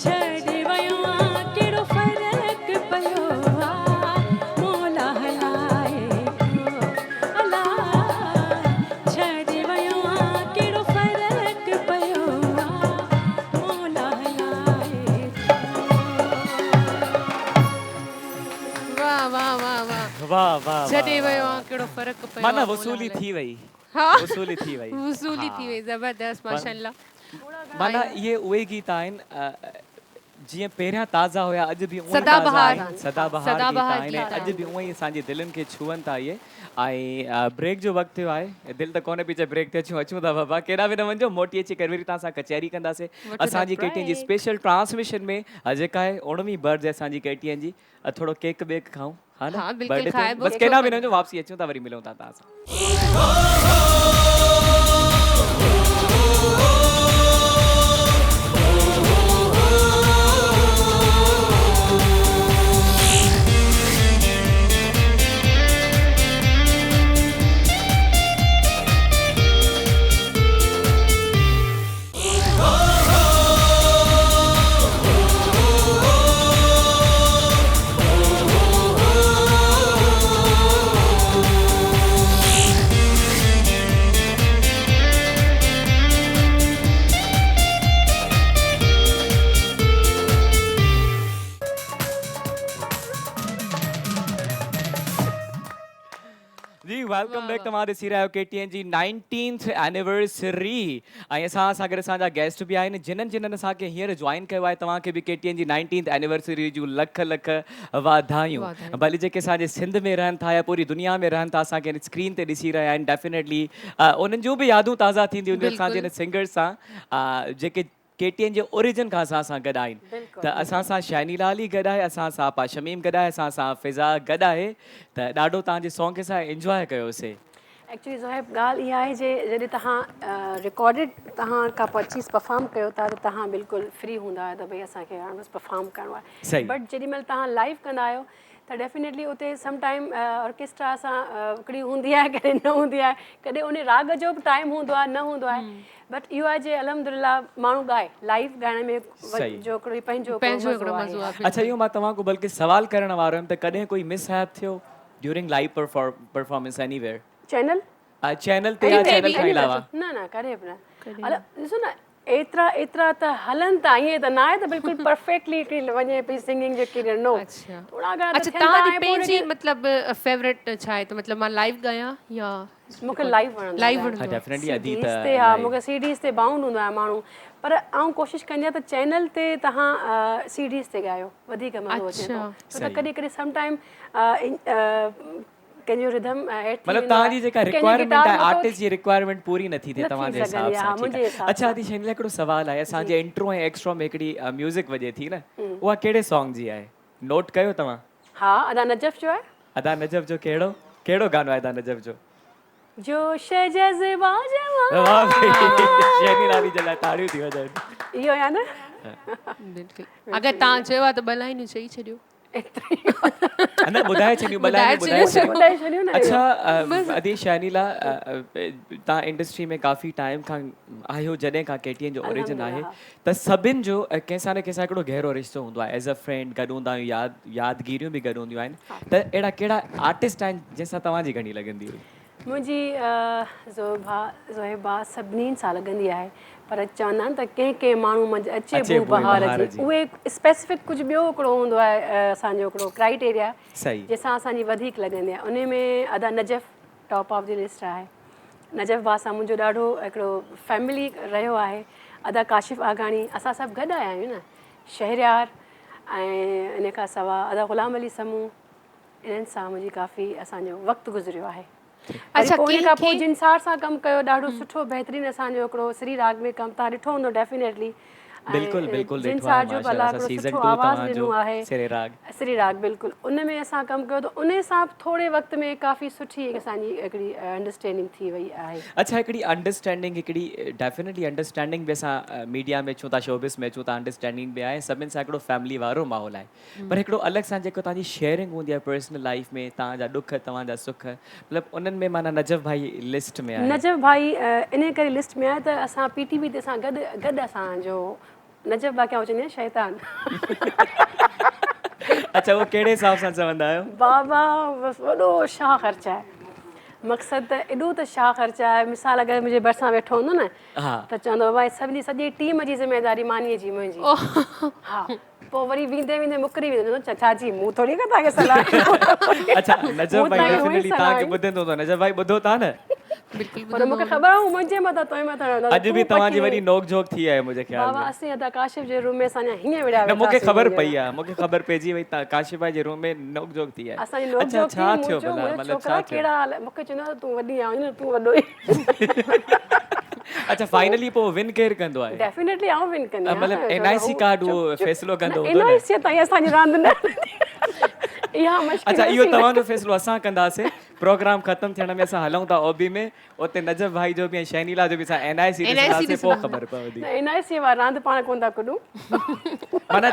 छॾे वियो आहे कहिड़ो फ़र्क़ु पियो आहे मोला हलाए थो अला छॾे वियो आहे कहिड़ो फ़र्क़ु पियो आहे मोला हलाए थो वाह वाह वाह वाह वाह वाह छॾे वियो आहे कहिड़ो फ़र्क़ु पियो माना आहे, वसूली मोला थी वई हा वसूली थी वई वसूली थी वई ज़बरदस्त माशाल्लाह माना इहे उहे गीत आहिनि जीअं पहिरियां ताज़ा हुया अॼु बि उहे ताज़ा सदाबहार आहिनि सदाबहार गीत सदाबहार आहिनि गीत अॼु बि उअं ई असांजी दिलनि खे छुअनि था इहे ऐं ब्रेक जो वक़्तु थियो आहे दिलि त कोन्हे पई चए ब्रेक ते अचूं था बाबा केॾा बि न वञो मोटी अची करे वरी तव्हां सां कचहरी कंदासीं असांजी केटीएन जी स्पेशल ट्रांसमिशन में जेका आहे 19वीं बर्थ असांजी केटीएन जी थोरो केक वेक खाऊं हा न हाँ, बिल्कुल birthday ते खाइबो। बस केॾा बि न वञो वापसी अचूं था वरी मिलूं था तव्हां सां वेलकम बैक तव्हां ॾिसी रहिया आहियो KTN जी 19th एनिवर्सरी ऐं असां गॾु असांजा गेस्ट बि आहिनि जिन्हनि असांखे हींअर जॉइन कयो आहे। तव्हांखे बि KTN जी 19th एनिवर्सरी जूं लख लख वाधायूं। भली जेके असांजे सिंध में रहनि था या पूरी दुनिया में रहनि था असांखे स्क्रीन ते ॾिसी रहिया आहिनि डेफिनेटली उन्हनि जूं बि यादूं ताज़ा थींदियूं असांजे हिन सिंगर सां जेके KTN जे ओरिजिन खां असां सां गॾु आहिनि। त असां सां शैनी लाल ई गॾु आहे, असां सां पा शमीम गॾु आहे, असां सां फिज़ा गॾु आहे। त ॾाढो तव्हांजे सॉन्ग खे असां एंजॉय कयोसीं। एक्चुअली ज़ोहेब ॻाल्हि इहा आहे जॾहिं तव्हां रिकॉर्डेड तव्हां का चीज़ परफॉर्म कयो था त तव्हां बिल्कुलु फ्री हूंदा आहियो त भई असांखे हाणे बसि परफॉर्म करिणो आहे। बट जेॾी महिल तव्हां लाइव कंदा आहियो त डेफिनेटली उते समटाइम ऑर्केस्ट्रा सां हिकिड़ी हूंदी आहे, कॾहिं न हूंदी आहे, कॾहिं उन राग जो बि टाइम हूंदो आहे, न हूंदो आहे। बट इहो आहे जे अलहमदुलिल्लाह माण्हू ॻाए लाइव ॻाइण में जो हिकिड़ो पंहिंजो मज़ो आहे। अच्छा इहो मां तव्हां खां बल्कि सवाल करण वारो हुयमि त कॾहिं कोई मिसहैप थियो during live performance anywhere channel ते या चैनल खां अलावा? न करे बि न। ॾिसो न एतिरा त हलनि था, ईअं त न आहे त बिल्कुलु परफेक्टली हिकिड़ी वञे पई सिंगिंग जेकी नो। अच्छा तव्हांजी पंहिंजी मतिलबु फेवरेट छा आहे? त मतिलबु मां लाइव ॻायां या मूंखे लाइव वणंदो आहे। डेफिनेटली अदी CDs ते हा मूंखे CDs ते बाउंड हूंदो आहे माण्हू, पर आउं कोशिशि कंदी आहियां त चैनल ते तव्हां CDs ते ॻायो वधीक मज़ो अचे थो। छो त कॾहिं कॾहिं समटाइम कंहिंजो रिदम मतलब तव्हांजी जेका रिक्वायरमेंट आहे आर्टिस्ट जी रिक्वायरमेंट पूरी नथी थिए तव्हांजे हिसाब सां। अच्छा आदि शैनी हिकिड़ो सवाल आहे, असांजे इंट्रो ऐं एक्स्ट्रो में हिकिड़ी म्यूज़िक वॼे थी न, उहा कहिड़े सॉन्ग जी आहे? नोट कयो तव्हां? हा अदा नजफ़ जो आहे। अदा नजफ़ जो कहिड़ो गानो आहे अदा नजफ़ जो? जोश जज़्बा जवान। वाह शैनी लाली जे लाइ ताड़ियूं थी वॼनि। इहो आहे न? बिल्कुलु। अगरि तव्हां चयो आहे त ॿ लाइनूं चई छॾियो। न ॿुधाए छॾियूं। अच्छा अदी शैनीला तव्हां इंडस्ट्री में काफ़ी टाइम खां आहियो, जॾहिं खां KTN जो ओरिजिन आहे त सभिनि जो कंहिंसां न कंहिंसां हिकिड़ो गहरो रिश्तो हूंदो आहे। एज़ अ फ्रेंड गॾु हूंदा आहियूं, यादगिरियूं बि गॾु हूंदियूं आहिनि। त अहिड़ा कहिड़ा आर्टिस्ट आहिनि जंहिंसां तव्हांजी घणी लॻंदी हुई? मुंहिंजी ज़ोहेबा सभिनीनि सां लॻंदी आहे, पर चवंदा आहिनि त कंहिं माण्हू मंझि अचे बू बहार जी, उहे स्पेसिफिक कुझु ॿियो हिकिड़ो हूंदो आहे असांजो हिकिड़ो क्राइटेरिया जंहिंसां असांजी वधीक लॻंदी आहे। उन में अदा Najaf top of the list आहे। नजफ़ भाउ सां मुंहिंजो ॾाढो हिकिड़ो फैमिली रहियो आहे। अदा काशिफ़ आघाणी, असां सभु गॾु आया आहियूं न, शहरयार ऐं इन खां सवाइ अदा ग़ुलाम अली समूह, इन्हनि सां मुंहिंजी काफ़ी असांजो वक़्तु गुज़रियो आहे। अच्छा पोइ खां पोइ जिनसार सां कमु कयो, ॾाढो सुठो बहितरीनु असांजो हिकिड़ो श्री राग में कमु तव्हां ॾिठो हूंदो डेफिनेटली। जिनसार जो भला हिकिड़ो सुठो आवाज़ु ॾिनो आहे श्री राग, बिल्कुलु उन में असां कमु कयो त उन सां थोरे वक़्त में काफ़ी सुठी असांजी हिकिड़ी अंडरस्टैंडिंग थी वई आहे। अच्छा हिकिड़ी अंडरस्टैंडिंग, हिकिड़ी डेफिनेटली अंडरस्टैंडिंग बि असां मीडिया में अचूं था, शोबिस में अचूं था, अंडरस्टैंडिंग बि आहे, सभिनि सां हिकिड़ो फैमिली वारो माहौल आहे। पर हिकिड़ो अलॻि सां जेको तव्हांजी शेयरिंग हूंदी आहे पर्सनल लाइफ में, तव्हांजा ॾुख तव्हांजा सुख, मतिलबु उन्हनि में माना नजफ़ भाई लिस्ट में आहे? नजफ़ भाई इन करे लिस्ट में आहे त असां PTV ते असां गॾु असांजो नजफ़ भाई खे चवंदी आहियां शैतान। अच्छा वो कहिड़े हिसाब सां चवंदा आहियो? बाबा बसि वॾो शाह ख़र्च आहे, मक़सदु त एॾो त शाह ख़र्च आहे। मिसाल अगरि मुंहिंजे भरिसां वेठो हूंदो न त चवंदो भाई सॼी टीम जी ज़िमेदारी मानीअ जी मुंहिंजी। हा पोइ वरी वेंदे मुकरी वेंदो, छाजी मूं थोरी का तव्हांखे सलाह। अच्छा नजफ़ भाई डेफिनेटली तव्हांखे ॿुधंदो त नजफ़ भाई ॿुधो था न? पर मूंखे ख़बर आहे मुंहिंजे मथां तोए मथां अॼु बि तव्हांजी वरी नोक झोक थी आहे मुंहिंजे ख़्याल में। बाबा असीं अदा काशिफ़ जे रूम में असांजा हीअं विड़िया वेठा। मूंखे ख़बर पई आहे, मूंखे ख़बर पइजी वई काशिफ़ भाई जे रूम में नोक झोक थी आहे। असांजी नोक झोक थी, छा थियो भला, मतलब छा थियो? कहिड़ा हाल मूंखे चवंदो तूं वॾी आहीं, तूं वॾो ई। अच्छा फाइनली पोइ विन केरु कंदो आहे? डेफिनेटली आउं विन कंदी आहियां। मतलब NIC कार्ड वो फैसलो कंदो हूंदो न? NIC ताईं असांजी रांदि न। अच्छा इहो तव्हांजो फैसलो असां कंदासीं, प्रोग्राम ख़तम थियण में असां हलूं था ओबी में, उते नजफ़ भाई जो बि ऐं शैनीला जो बि असां NIC ॾिसंदासीं, पोइ ख़बर पवंदी। NIC वारा रांदि पाण कोन था कुॾूं। माना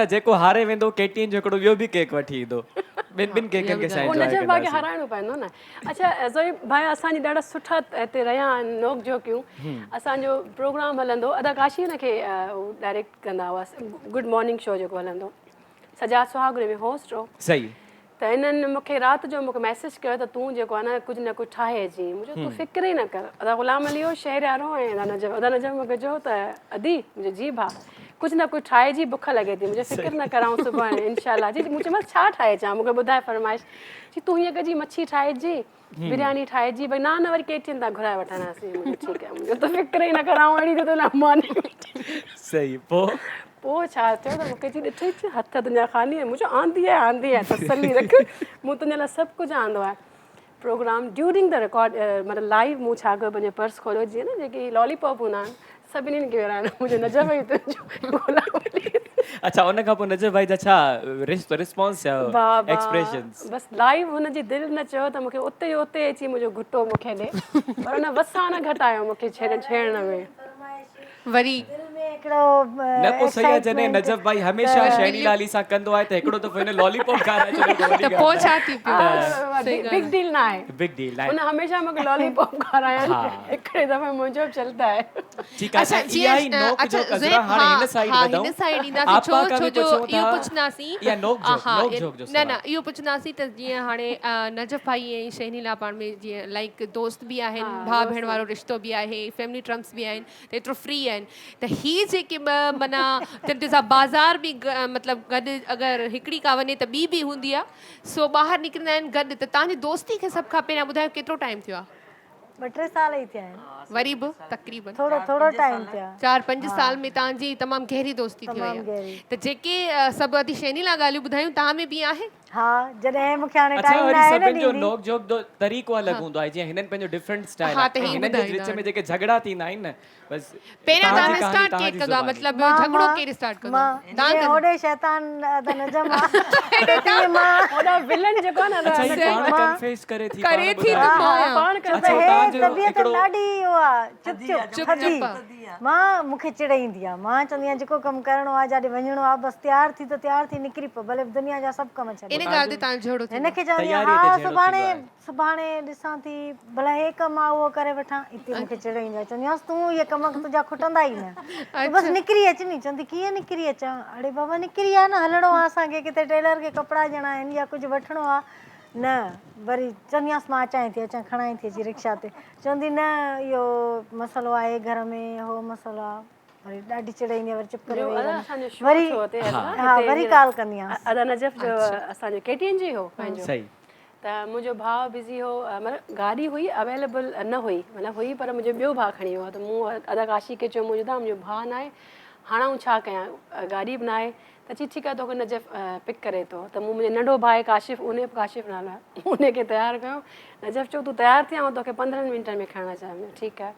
जेको हारे वेंदो KTN जो हिकिड़ो ॿियो बि केक वठी ईंदो, ॿिनि केकनि खे साईं एंजॉय नजफ़ भाई खे हाराइणो पवंदो न। अच्छा ज़ोहेब भाई असांजी ॾाढा सुठा हिते रहिया आहिनि नोक झोकियूं। असांजो प्रोग्राम हलंदो, अदा काशी हिनखे डायरेक्ट कंदा हुआसीं, गुड मॉर्निंग शो जेको हलंदो, सजाद सुहागुरे में होस्ट हो। सही। त हिननि मूंखे राति जो मैसेज कयो त तूं जेको आहे न कुझु न कुझु ठाहे अची। मुंहिंजो तूं फ़िक्र ई न कर, अदा ग़ुलाम अली हो शहरयारो ऐं अदा नजफ़ मूंखे चयो त अदी मुंहिंजो जी भाउ कुछ न कुछ ठाहे जी बुख लगे थी मुझे फिक्र न कराऊं सुभाणे इंशाल्लाह जी मुझे मत छा ठाहे चा मुझे बुधाए फरमाइश जी तू हीअं कजी मच्छी ठाहे जी बिरयानी ठाहे जी भाई ना वरी केटिन ता घुराए वठंदासीं मुझे ठीक है मुझे तो फिक्र ही न कराऊं अड़ी तो ना माने सही पो छा थियो त मूंखे जी ॾिठई हथ तुंहिंजा ख़ाली आहे मुंहिंजो आंदी आहे तसली रख मूं तुंहिंजे लाइ सभु कुझु आंदो आहे प्रोग्राम ड्यूरिंग द रिकॉर्ड मतिलबु लाइव मूं छा कयो पंहिंजो पर्स खोलियो जीअं न जेके लॉलीपॉप हूंदा आहिनि सभिनीनि खे विराइणो मुंहिंजो नज़र पई तुंहिंजो ॻोल्हा ॻोल्ही अच्छा उन खां पोइ नजर भाई जा छा रिस्पॉन्स छा एक्सप्रेशंस बस लाइव हुनजी दिलि न चयो त मूंखे उते अची मुंहिंजो घुटो मूंखे ॾे पर हुन वसा न घटायो मूंखे छेड़ण में वरी न पोइ सही आहे जॾहिं नजफ़ भाई हमेशह शैनी लाली सां कंदो आहे त हिकिड़ो दफ़ो हिन लॉलीपॉप खाराए छॾियो त पोइ छा थी पियो बिग डील न आहे बिग डील हुन हमेशह मूंखे लॉलीपॉप खाराया हिकिड़े दफ़े मुंहिंजो चलता है ठीक है इहा ई नोक जो कजरा हाणे हिन साइड वधूं हिन साइड ईंदासीं छो जो इहो पुछंदासीं या नोक जोक जो न इहो पुछंदासीं त जीअं हाणे नजफ़ भाई ऐं शैनी लाल पाण में जीअं लाइक दोस्त बि आहिनि भाउ भेण वारो रिश्तो बि आहे फैमिली ट्रम्प्स बि आहिनि त एतिरो फ्री आहिनि त ही जेके माना तंहिं सां बाज़ार बि मतिलबु गॾु अगरि हिकिड़ी का वञे त ॿी बि हूंदी आहे सो ॿाहिरि निकिरंदा आहिनि गॾु त तव्हांजी दोस्ती खे सभु खां पहिरियां ॿुधायो केतिरो टाइम थियो आहे 2-3 साल ई थिया आहिनि वरी बि तक़रीबन थोरो टाइम थियो 4-5 साल में तव्हांजी तमामु गहरी दोस्ती थी वई आहे त जेके सभु अधी शैनी लाइ ॻाल्हियूं ॿुधायूं तव्हां में बि आहे हा जॾहिं मूंखे हाणे अच्छा टाइम न वरी आहे न सभिनि जो ॾींदी नोक जोक जो तरीक़ो अलॻि हूंदो आहे जीअं हिननि पंहिंजो डिफरेंट स्टाइल हा, त आहे ही हिननि जे ॿुधाईंदा विच में जेके झगड़ा थींदा आहिनि न बसि पहिरियां तव्हांजी तव्हां कहानी, स्टार्ट तव्हांजी केरु कंदो आहे ज़ुबानी। मतिलबु झगड़ो केरु स्टार्ट कंदो आहे जीअं होॾे शैतान नजम आहे मां होॾा विलन जेको आहे न अच्छा ये पाण कन्फेस करे थी करे पाण थी ॿुधाए। त मां पाण छो त अच्छा, हे तव्हांजो तबियत हिकिड़ो- ॾाढी इहो आहे चुप थधी थधी मां मूंखे चिड़ाईंदी आहे मां चवंदी आहियां जेको कमु करिणो आहे जाॾे वञिणो आहे बसि तयार थी निकिरी पओ भले दुनिया जा सभु कम छॾे इन ॻाल्हि ते तव्हां झगड़ो थी हिनखे चवंदी आहियां तयारीअ ते हा जहिड़ो थींदो आहे। सुभाणे ॾिसां थी भला हे कमु आहे उहो करे वठां हिते मूंखे चिड़ाईंदी आहे चवंदी आहियांसि तूं इहे कम तुंहिंजा खुटंदा ई न तूं बसि निकिरी अच नी चवंदी कीअं निकिरी अचां अड़े बाबा निकिरी आहे न हलणो आहे असांखे किथे टेलर खे कपिड़ा ॾियणा आहिनि या कुझु वठिणो आहे न वरी चवंदी आहियांसि मां अचां खणाई थी अची रिक्शा ते चवंदी न इहो मसइलो आहे घर में हो मसइलो आहे वरी ॾाढी चिड़ाईंदी आहे वरी चुप करे वेही रहंदी। वरी हा वरी कॉल कंदी आहियां अदा नजफ़ जो असांजो केटीएन जी हो पंहिंजो सही त मुंहिंजो भाउ बिज़ी हो मतिलबु गाॾी हुई अवेलेबल न हुई मतिलबु हुई पर मुंहिंजो ॿियो भाउ खणी वियो त मूं अदा काशी खे चयो मुंहिंजो मुंहिंजो भाउ न आहे हाणे आऊं छा कयां गाॾी बि न आहे त चई ठीकु आहे तोखे नजफ़ पिक करे थो त मूं मुंहिंजो नंढो भाउ आहे काशिफ़ काशिफ़ नालो आहे उनखे तयारु कयो नजफ़ चयो तूं तयारु थी आऊं तोखे 15 मिंटनि में खणणु चाहियां ठीकु आहे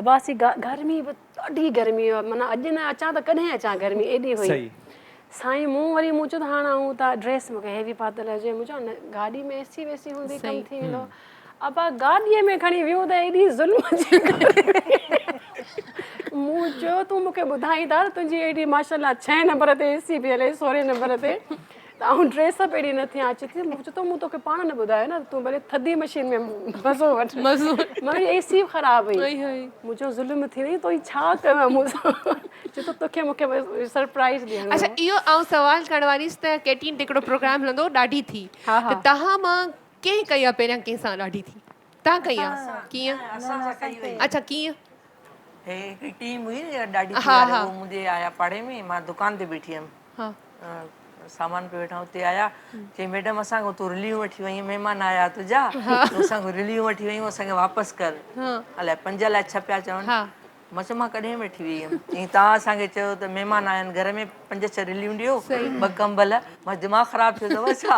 अबासी गर्मी बि ॾाढी गर्मी हुई माना अॼु न अचां त कॾहिं अचां गर्मी एॾी हुई साईं मूं चयो त हाणे आऊं त ड्रेस मूंखे हेवी पातल हुजे मूं चयो न गाॾी में एसी वेसी हूंदी कमु थी वेंदो अबा गाॾीअ में खणी वियो त एॾी ज़ुल्म मूं चयो तूं मूंखे ॿुधाईं था तुंहिंजी एॾी माशाल्लाह 6 नंबर ते एसी बि हले 16 नंबर ते त आऊं ड्रेस बि एॾी नथी अचे थी मूं चयो मूं तोखे पाण न ॿुधायो न तूं भले थधी मशीन में मज़ो वठि वरी एसी ख़राबु हुई मूं चयो ज़ुल्म थी वई तो छा कयो मूं सां चयो त तोखे मूंखे सरप्राइज़ ॾियणो अच्छा इहो आउं सवाल करण वारीसि त केटीन ते हिकिड़ो प्रोग्राम हलंदो ॾाढी थी त तव्हां मां कंहिं कई आहे पहिरियां कंहिंसां ॾाढी थी तव्हां कई आहे कीअं अच्छा कीअं हे हिकिड़ी टीम हुई न ॾाढी थी वारी, वो मुंहिंजे आया पाड़े में मां दुकान ते बीठी हुयमि सामान पे वेठा हुते आया चई मैडम असांखे हुतो रिलियूं वठी वई महिमान आया तुंहिंजा तूं असांखे रिलियूं वठी वयूं असांखे वापसि कर अलाए 5 लाइ 6 पिया चवनि मां चयो मां कॾहिं वेठी वई हुयमि चई तव्हां असांखे चयो त महिमान आया आहिनि घर में 5-6 रिलियूं ॾियो 2 कंबल मां दिमाग़ ख़राबु थियो अथव छा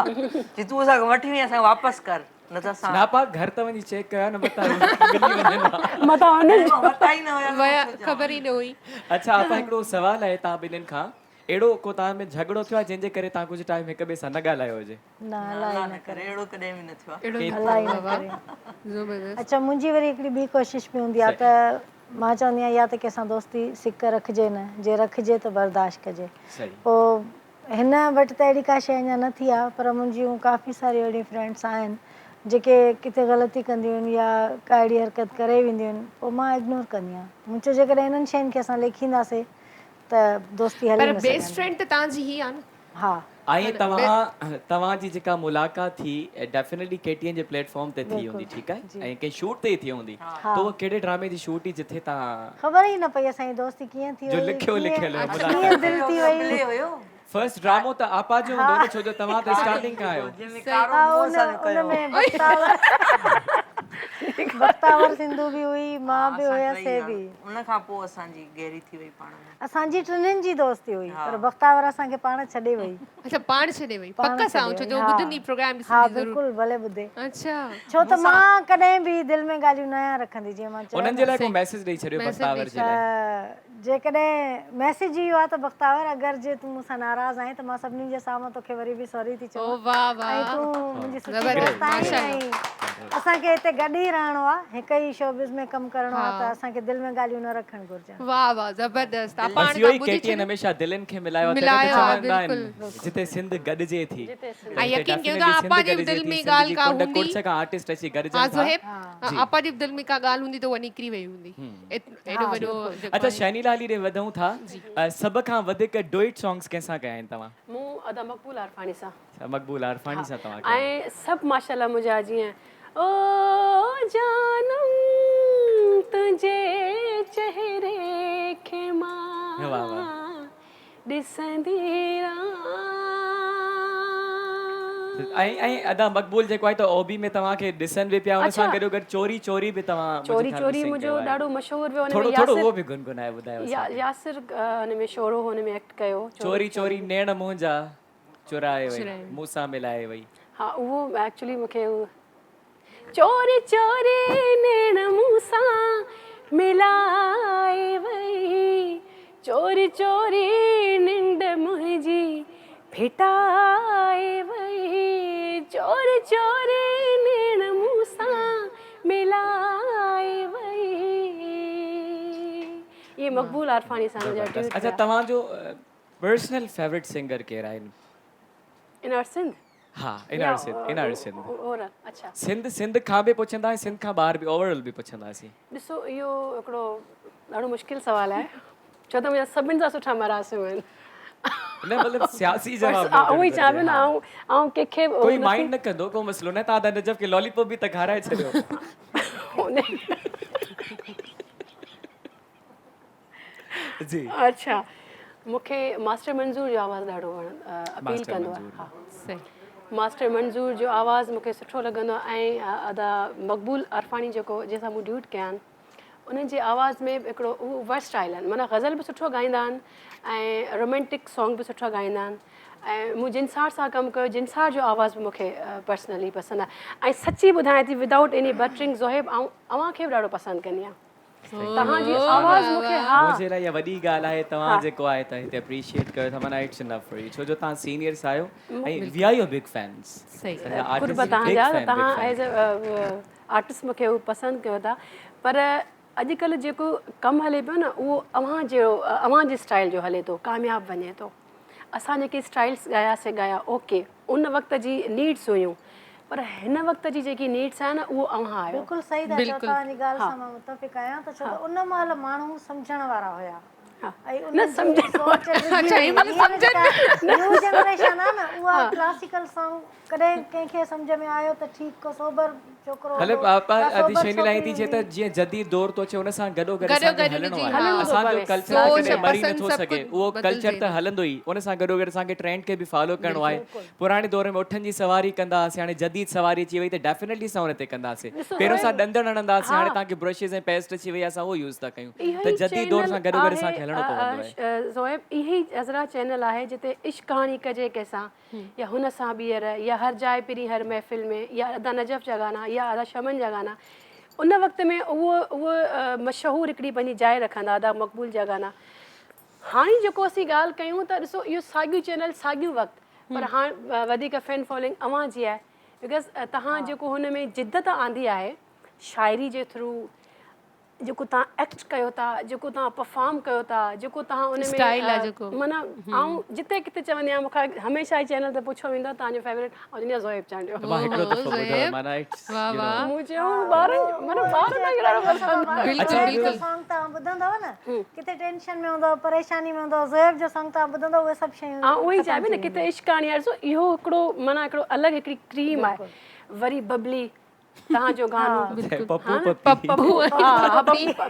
चई तूं असांखे वठी वई असांखे वापसि कर न त असां नापा घर त वञी चेक कया न मता मथां वता ई न हुया ख़बर ई न हुई अच्छा आपा हिकिड़ो सवाल आहे तव्हां ॿिन्हिनि खां अहिड़ो को तव्हां में झगड़ो थियो आहे जंहिंजे करे तव्हां कुझु टाइम हिक ॿिए सां न ॻाल्हायो हुजे न अलाही न करे अहिड़ो कॾहिं बि न थियो आहे अलाही न करे अच्छा मुंहिंजी वरी हिकिड़ी ॿी कोशिशि बि हूंदी आहे त मां चवंदी आहियां या त कंहिंसां दोस्ती सिक रखिजे न जे रखिजे त बर्दाश्त कजे पोइ हिन वटि त अहिड़ी का शइ अञा न थी आहे पर मुंहिंजियूं काफ़ी सारियूं अहिड़ियूं फ्रेंड्स आहिनि जेके किथे ग़लती कंदियूं आहिनि या का अहिड़ी हरकत करे वेंदियूं आहिनि पोइ मां इग्नोर कंदी आहियां मुंहिंजो जेकॾहिं इन्हनि शयुनि खे असां लेखींदासीं त दोस्ती हली पर न बेस्ट सघंदी फ्रेंड त तव्हांजी ही आहे न हा ऐं तव्हांजी जेका मुलाक़ात थी डेफिनेटली KTN जे प्लेटफॉर्म ते थी हूंदी, ठीकु आहे, ऐं कंहिं शूट ते ई थी हूंदी, त उहो कहिड़े ड्रामे जी शूट हुई जिथे तव्हां ख़बर ई न पई असांजी दोस्ती कीअं थी जो वई, लिखियो लिखियल हुयो कीअं दिलि थी वई। प्ले हुयो फर्स्ट ड्रामो त आपा जो हूंदो न, छो जो तव्हां त स्टार्टिंग खां आहियो। जंहिंमें कारो हा, मुंहुं सां कयो उनमें बख्तावर सिंधू बि हुई, मां बि हुयसि बि। उन खां पोइ असांजी गहरी थी वई पाण में। असांजी टिनिनि जी दोस्ती हुई, पर बख्तावर असांखे पाण छॾे वई। अच्छा, पाण छॾे वई पाण पक्का सां, छॾे छो वई, जो हा। ॿुधंदी प्रोग्राम हा ॾिसंदी ज़रूरु। बिल्कुलु भले ॿुधे। अच्छा, छो त मां कॾहिं बि दिलि में ॻाल्हियूं न रखंदी, जीअं मां उन्हनि जे लाइ को मैसेज ॾेई छॾियो मैसेज बख्तावर जे लाइ। जेकॾहिं मैसेज इहो आहे त बख्तावर, अगरि जे तूं मूंसां नाराज़ आहीं त मां सभिनी जे साम्हूं तोखे वरी बि सॉरी थी ओ चवां, वाह वाह, ऐं तूं मुंहिंजी सुठी ज़बरदस्त, दोस्त आहीं, माशाअल्लाह। ऐं असांखे हिते गॾु ई रहणो आहे, हिक ई शोबिज़ में कमु करिणो आहे, त असांखे दिलि में ॻाल्हियूं न रखणु घुरिजनि। वाह वाह, ज़बरदस्त। बस इहो ई KTN हमेशा दिलनि खे मिलायो, तॾहिं त चवंदा आहिनि जिते सिंध गॾिजे थी। ऐं यकीन कयो त आपा जे दिलि में ॻाल्हि का हूंदी, कुर्छ का आर्टिस्ट अची हा गॾिजनि था। ज़ोहेब, आपा जे दिलि में का ॻाल्हि हूंदी त उहा निकिरी वई हूंदी। एॾो वॾो जेको अच्छा, आहे। शैनी लाली ॾे वधूं था, सभ खां वधीक डुएट सॉन्ग्स कंहिंसां कया आहिनि तव्हां? मूं अदा मक़बूल आरफानी सां, मक़बूल आरफानी सां तव्हां कया। ऐं सभु माशाल्लाह मुंहिंजा जीअं ओ जानम तुंहिंजे चहिरे खे मां वाह वाह। ॾिसंदी ऐं अदा मक़बूल जेको आहे त ओबी में तव्हांखे ॾिसनि बि पिया, हुन सां गॾो गॾु चोरी चोरी बि तव्हां चोरी चोरी मुंहिंजो ॾाढो मशहूरु वियो, थोरो थोरो उहो बि गुनगुनाए ॿुधायो। यासिर हुन में शोरो हुन में एक्ट कयो, चोरी चोरी नेण मुंहिंजा चुराए वई, मूंसां मिलाए वई। हा, उहो एक्चुअली मूंखे चोरी चोरी नेण मूंसां मिलाए वई, चोरी चोरी निंड मुंहिंजी फिटाए वई, चोरी चोरी नेण मूंसां मिलाए वई। ये मक़बूल आरफानी सां मुंहिंजा ड्यूट। अच्छा, तव्हांजो पर्सनल फेवरेट सिंगर केरु आहिनि? इन सिंध? हा, इन सिंध। और अच्छा, सिंध खां बि पुछंदा ऐं सिंध खां ॿाहिरि बि ओवरऑल बि पुछंदासीं। ॾिसो इहो हिकिड़ो ॾाढो मुश्किल सुवालु आहे, छो त मुंहिंजा सभिनि सां सुठा मरासिम आहिनि। न मतिलबु सियासी जवाब उहो ई चवां पई न, ऐं कंहिंखे कोई माइंड न कंदो, को मसलो न, तव्हां त नजब खे लॉलीपॉप बि त खाराए छॾियो। जी अच्छा, मूंखे मास्टर मंज़ूर जो आवाज़ु ॾाढो अपील कंदो आहे। हा, सही। मास्टर मंज़ूर जो आवाज़ु मूंखे सुठो लॻंदो आहे, ऐं अदा मक़बूल आरफानी जेको जंहिंसां मूं ड्यूट कया आहिनि, उन्हनि जे आवाज़ में हिकिड़ो उहो वर्सटाइल आहिनि, माना ग़ज़ल बि सुठो गाईंदा आहिनि ऐं रोमेंटिक सॉन्ग बि सुठा गाईंदा आहिनि, ऐं मूं जिनसार सां कमु कयो, जिनसार जो आवाज़ बि मूंखे पर्सनली पसंदि आहे। ऐं सची ॿुधायां थी विदाउट एनी बटरिंग, ज़ोहेब आऊं अव्हांखे बि ॾाढो पसंदि कंदी आहियां तव्हांजी आवाज़ मूंखे। हा, मुंहिंजे लाइ इहा वॾी ॻाल्हि आहे, तव्हां जेको आहे त हिते अप्रिशिएट कयो था, माना इट्स इनफ फॉर यू, छो जो तव्हां सीनियर्स आहियो ऐं we are your big fans. सही। कुर्ब तव्हांजा, तव्हां एज़ अ आर्टिस्ट मूंखे उहो पसंदि कयो था, पर अॼुकल्ह जेको कमु हले पियो न, उहो अव्हांजे स्टाइल जो हले थो, कामयाबु वञे थो। असां जेके स्टाइल्स ॻाया ओके, उन वक़्त जी नीड्स हुयूं, पर हिन वक़्त जी जेकी नीड्स आहे न, उहो अव्हां आहियो। बिल्कुलु सही था चओ, तव्हांजी ॻाल्हि सां मां मुतफ़िक़ आहियां, त छो त उन महिल माण्हू सम्झण वारा हुया, न्यू जनरेशन आहे न, उहा क्लासिकल सॉन्ग कॾहिं कंहिंखे सम्झ में आयो त ठीकु को सोबर छोकिरो हले पापा अदी शैनी लाइ थी चए त जीअं जदीद दौर थो अचे, हुन सां गॾो गॾु असांखे हलणो आहे। असांजो कल्चर कॾहिं मरी नथो सघे, उहो कल्चर त हलंदो ई, उन सां गॾो गॾु असांखे ट्रेंड खे बि फॉलो करिणो आहे। पुराणे दौर में उठनि जी सवारी कंदा हुआसीं, हाणे जदीद सवारी अची वई त डेफिनेटली असां हुन ते कंदासीं। पहिरियों असां ॾंदु हणंदा हुआसीं, हाणे तव्हांखे ब्रशिस ऐं पेस्ट अची वई, असां उहो यूज़ था कयूं, त जदीद दौर सां गॾो गॾु असांखे हलणो पवंदो आहे। ज़ोहेब, इहा अज़रा चैनल आहे जिते इश्क कहाणी कजे कंहिंसां, या हुन सां ॿीहर, या हर जाए पिरी हर महफ़िल में, या अदा नजफ़ जा गाना, या अदा शमन जा गाना, उन वक़्त में उहो मशहूरु हिकिड़ी पंहिंजी जाइ रखंदा, अदा मक़बूल जा गाना। हाणे जेको असीं ॻाल्हि कयूं त ॾिसो, इहो साॻियूं चैनल साॻियूं वक़्तु, पर हाणे वधीक फैन फॉलोइंग अव्हांजी आहे, बिकॉज़ तव्हां जेको हुन में जिदत आंदी आहे शाइरी जे थ्रू, जेको तव्हां एक्ट कयो था, जेको तव्हां परफॉर्म कयो था, जेको तव्हां उन में Style आहे जेको। माना ऐं जिते किथे चवंदी आहियां मूंखां हमेशह ई चैनल ते पुछियो वेंदो आहे तव्हांजो फेवरेट ऐं दुनिया ज़ोएब चांडियो मां हिकिड़ो दफ़ो ॿुधो ज़ोएब। माना इट्स वाह, यू नो वाह। मूं चयो ॿारनि माना ॿार खे ॾाढो पसंदि आहे। बिल्कुलु ज़ोएब जो बिल्कुलु सॉन्ग तव्हां ॿुधंदव न, किथे टेंशन में हूंदव, परेशानी में हूंदव, ज़ोएब जो सॉन्ग तव्हां ॿुधंदव, उहे सभु शयूं ऐं उहो ई चइबी न किथे इश्क कहाणी आहे। ॾिसो इहो हिकिड़ो माना हिकिड़ो अलॻि हिकिड़ी क्रीम आहे। वरी बबली तव्हांजो गानो पप्पू हाँ न? पप्पी हा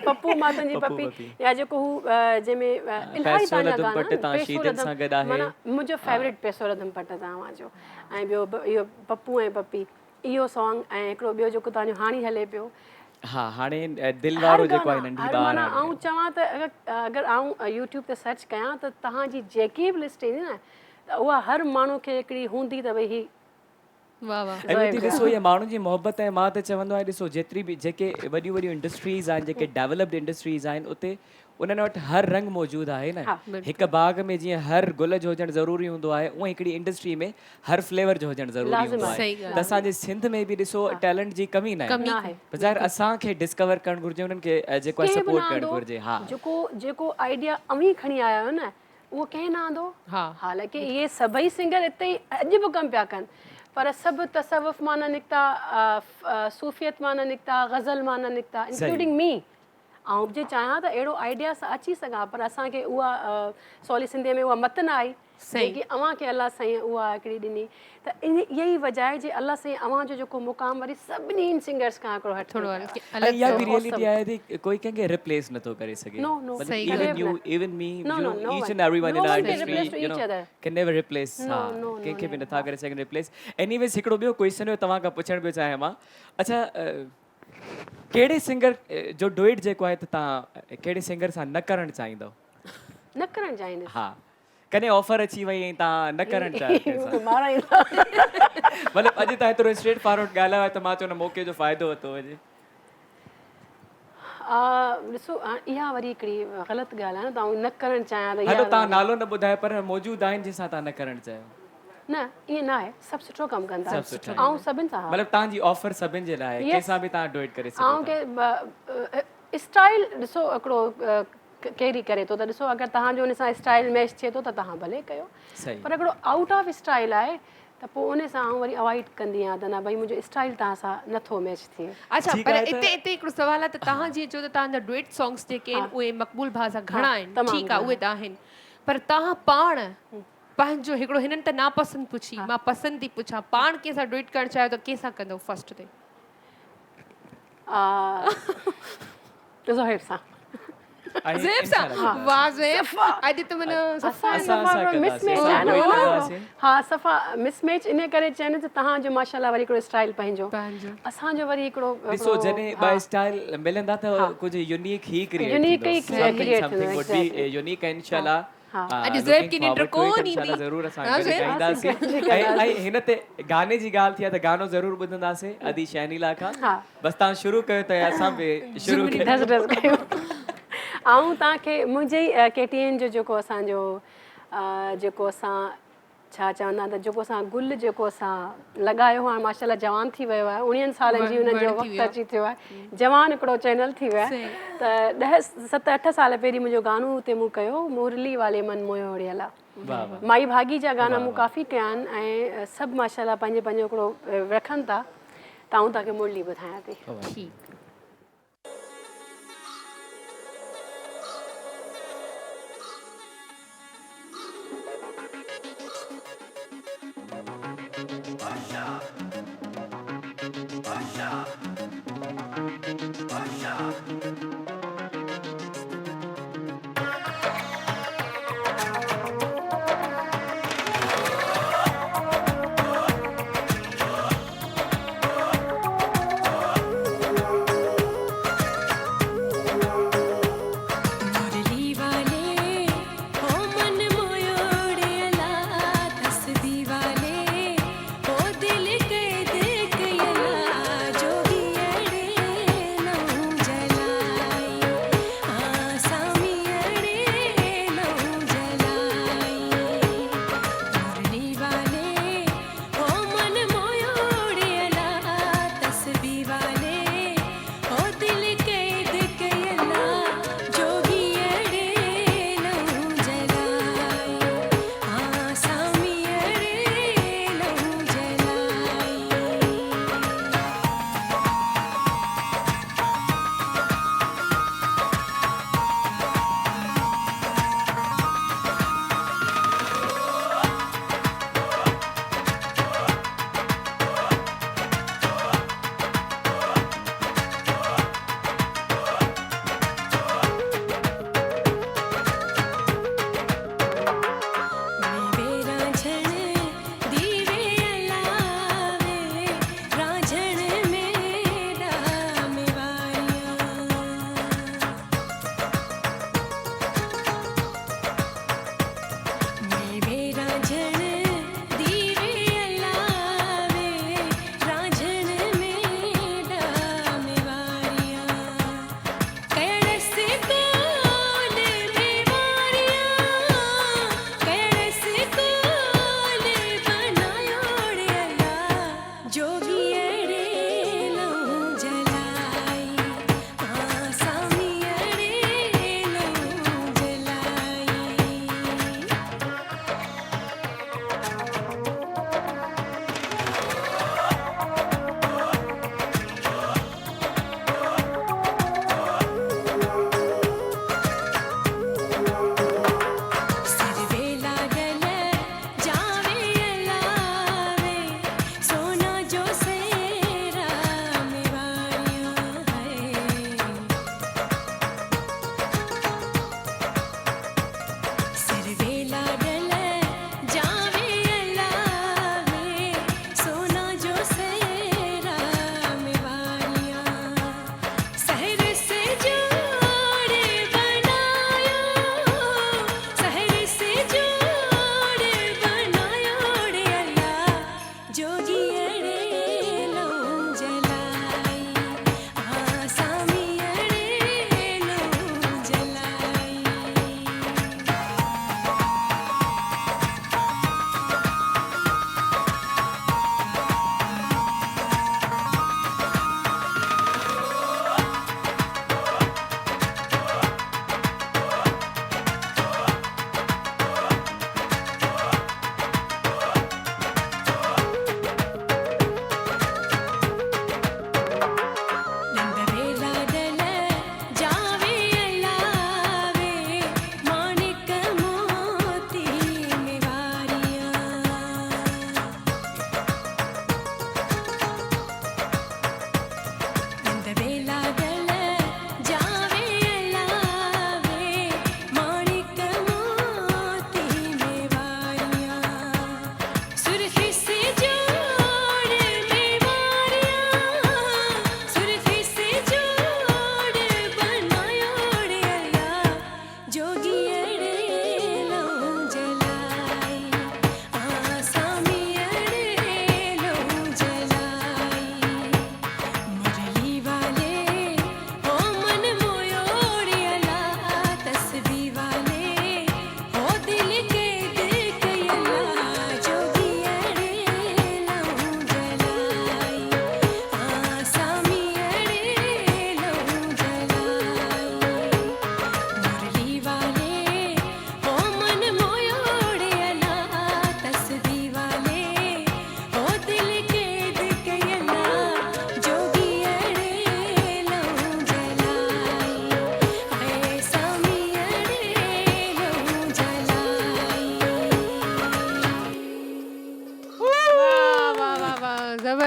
पप्पू मातन जी पप्पू पप्पी पप्पी। या जेको हू जंहिंमें इलाही पैसो तव्हांजा रधम गाना पट तव्हां पैसो शीदनि रधम, सां गॾु आहे। माना मुंहिंजो फेवरेट पैसो रधम पट तव्हांजो ऐं ॿियो इहो पप्पू ऐं पप्पी इहो सॉन्ग ऐं हिकिड़ो ॿियो जेको तव्हांजो हाणे हले पियो। हा हाणे दिल वारो जेको आहे नंढी हर ॿार माना आहे आऊं चवां त अगरि आऊं यूट्यूब ते सर्च कयां त तव्हांजी जेकी बि लिस्ट ईंदी न त उहा हर माण्हू खे हिकिड़ी हूंदी त भई ही वाह वाह ऐं उते ॾिसो इहा माण्हुनि जी मोहबत ऐं मां त चवंदो आहियां ॾिसो जेतिरी बि जेके वॾियूं वॾियूं इंडस्ट्रीज़ आहिनि जेके डेवलप्ड इंडस्ट्रीज़ आहिनि उते उन्हनि वटि हर रंग मौजूदु आहे न। हिकु बाग में जीअं हर गुल जो हुजणु ज़रूरी हूंदो आहे उअं हिकिड़ी इंडस्ट्री में हर फ्लेवर जो हुजणु ज़रूरी हूंदो आहे। सही ॻाल्हि त असांजे सिंध में बि ॾिसो टैलेंट जी कमी न आहे, बज़ाहिर असांखे डिस्कवर करणु घुरिजे उन्हनि खे जेको आहे सपोर्ट करणु घुरिजे। हा जेको आइडिया अवी खणी आया आहियो न उहो कंहिं न आंदो। हालांकि इहे सभई सिंगर हिते ई अॼु बि कमु पिया कनि पर सभु तसवुफ़ मां न निकिता, सूफ़ियत मां न निकिता, ग़ज़ल मां न निकिता, इंक्लूडिंग मी। ऐं जे चाहियां त अहिड़ो आइडिया सां अची सघां पर असांखे उहा सवली सिंधीअ में उहा मत न आई जेकी अव्हांखे अलाह साईं उहा हिकिड़ी ॾिनी। त इहा ई वजह आहे जे अलाह साईं अव्हांजो जेको मुक़ाम वरी सभिनी सिंगर्स खां हिकिड़ो हट थोरो ऐं इहा बि रियलिटी आहे कि कोई कंहिंखे रिप्लेस नथो करे सघे। Even you, even me, you know, each and everyone in our industry, you know, can never replace. हा कंहिंखे बि नथा करे सघनि रिप्लेस। एनीवेज़ हिकिड़ो ॿियो क्वेश्चन हुयो तव्हां खां पुछणु पियो चाहियां मां, अच्छा कहिड़े सिंगर जो डुएट जेको आहे त तव्हां कहिड़े सिंगर सां न करणु चाहींदव? न करणु चाहींदसि। हा कॾहिं ऑफर अची वई ऐं तव्हां न करणु चाहियो? माराईंदा मतिलबु अॼु तव्हां एतिरो स्ट्रेट फॉरवर्ड ॻाल्हायो त मां चयो न मौक़े जो फ़ाइदो वरितो हुजे। ॾिसो इहा वरी हिकिड़ी ग़लति ॻाल्हि आहे न तव्हां न करणु चाहियां त हलो तव्हां नालो न ॿुधायो पर मौजूदु आहिनि जंहिंसां तव्हां न करणु चाहियो। न ईअं न आहे, सभु सुठो कमु कनि था ऐं सभिनि सां। मतिलबु तव्हांजी ऑफर सभिनि जे लाइ कंहिंसां बि तव्हां डुएट करे सघो ऐं के स्टाइल ॾिसो हिकिड़ो कैरी करे थो त ॾिसो अगरि तव्हांजो हुन सां स्टाइल मैच थिए थो त तव्हां भले कयो, पर हिकिड़ो आउट ऑफ स्टाइल आहे त पोइ उन सां आउं वरी अवॉइड कंदी आहियां त न भई मुंहिंजो स्टाइल तव्हां सां नथो मैच थिए। अच्छा पर हिते हिकिड़ो सुवाल आहे त तव्हां जीअं चयो त तव्हांजा डुएट सॉन्ग्स जेके आहिनि उहे मक़बूल भाउ सां घणा आहिनि, ठीकु आहे उहे त आहिनि, पर तव्हां पाण पंहिंजो हिकिड़ो हिननि त नापसंदि पुछी मां पसंदि थी पुछां, पाण कंहिंसां डुएट करणु चाहियो त कंहिंसां कंदो फर्स्ट ते? ज़ोहेब सां। ज़ोहेब सां? वाह ज़ोहेब अॼु त माना मिसमैच आहे न। हा सफ़ा मिसमैच इन करे चवनि त तव्हांजो माशाल्लाह वरी हिकिड़ो स्टाइल पंहिंजो, असांजो वरी हिकिड़ो ॾिसो जॾहिं ॿ स्टाइल मिलंदा त कुझु यूनिक ई यूनिक इंशाल्लाह। अॼु ज़ोहेब की निंड कोन ईंदी ज़रूरु असां ॻाईंदासीं। ऐं हिन ते गाने जी ॻाल्हि थी आहे त गानो ज़रूरु ॿुधंदासीं अदी शहनीला खां। बसि तव्हां शुरू कयो त असां बि शुरू कयूं। ऐं तव्हांखे मुंहिंजे ई KTN जो जेको असांजो जेको असां छा चवंदा त जेको असां गुल जेको असां लॻायो आहे माशाल्लाह जवान थी वियो आहे, 19 सालनि जी हुननि जो वक़्तु अची थियो आहे, जवान हिकिड़ो चैनल थी वियो आहे। त 10-7-8 साल पहिरीं मुंहिंजो गानो हुते मूं कयो, मुरली वाले मन मोयो ओड़ियल माई भागी जा गाना मूं काफ़ी कया आहिनि ऐं सभु माशाल्लाह पंहिंजो पंहिंजो हिकिड़ो रखनि था। त आउं तव्हांखे मुरली ॿुधायां थी। ठीकु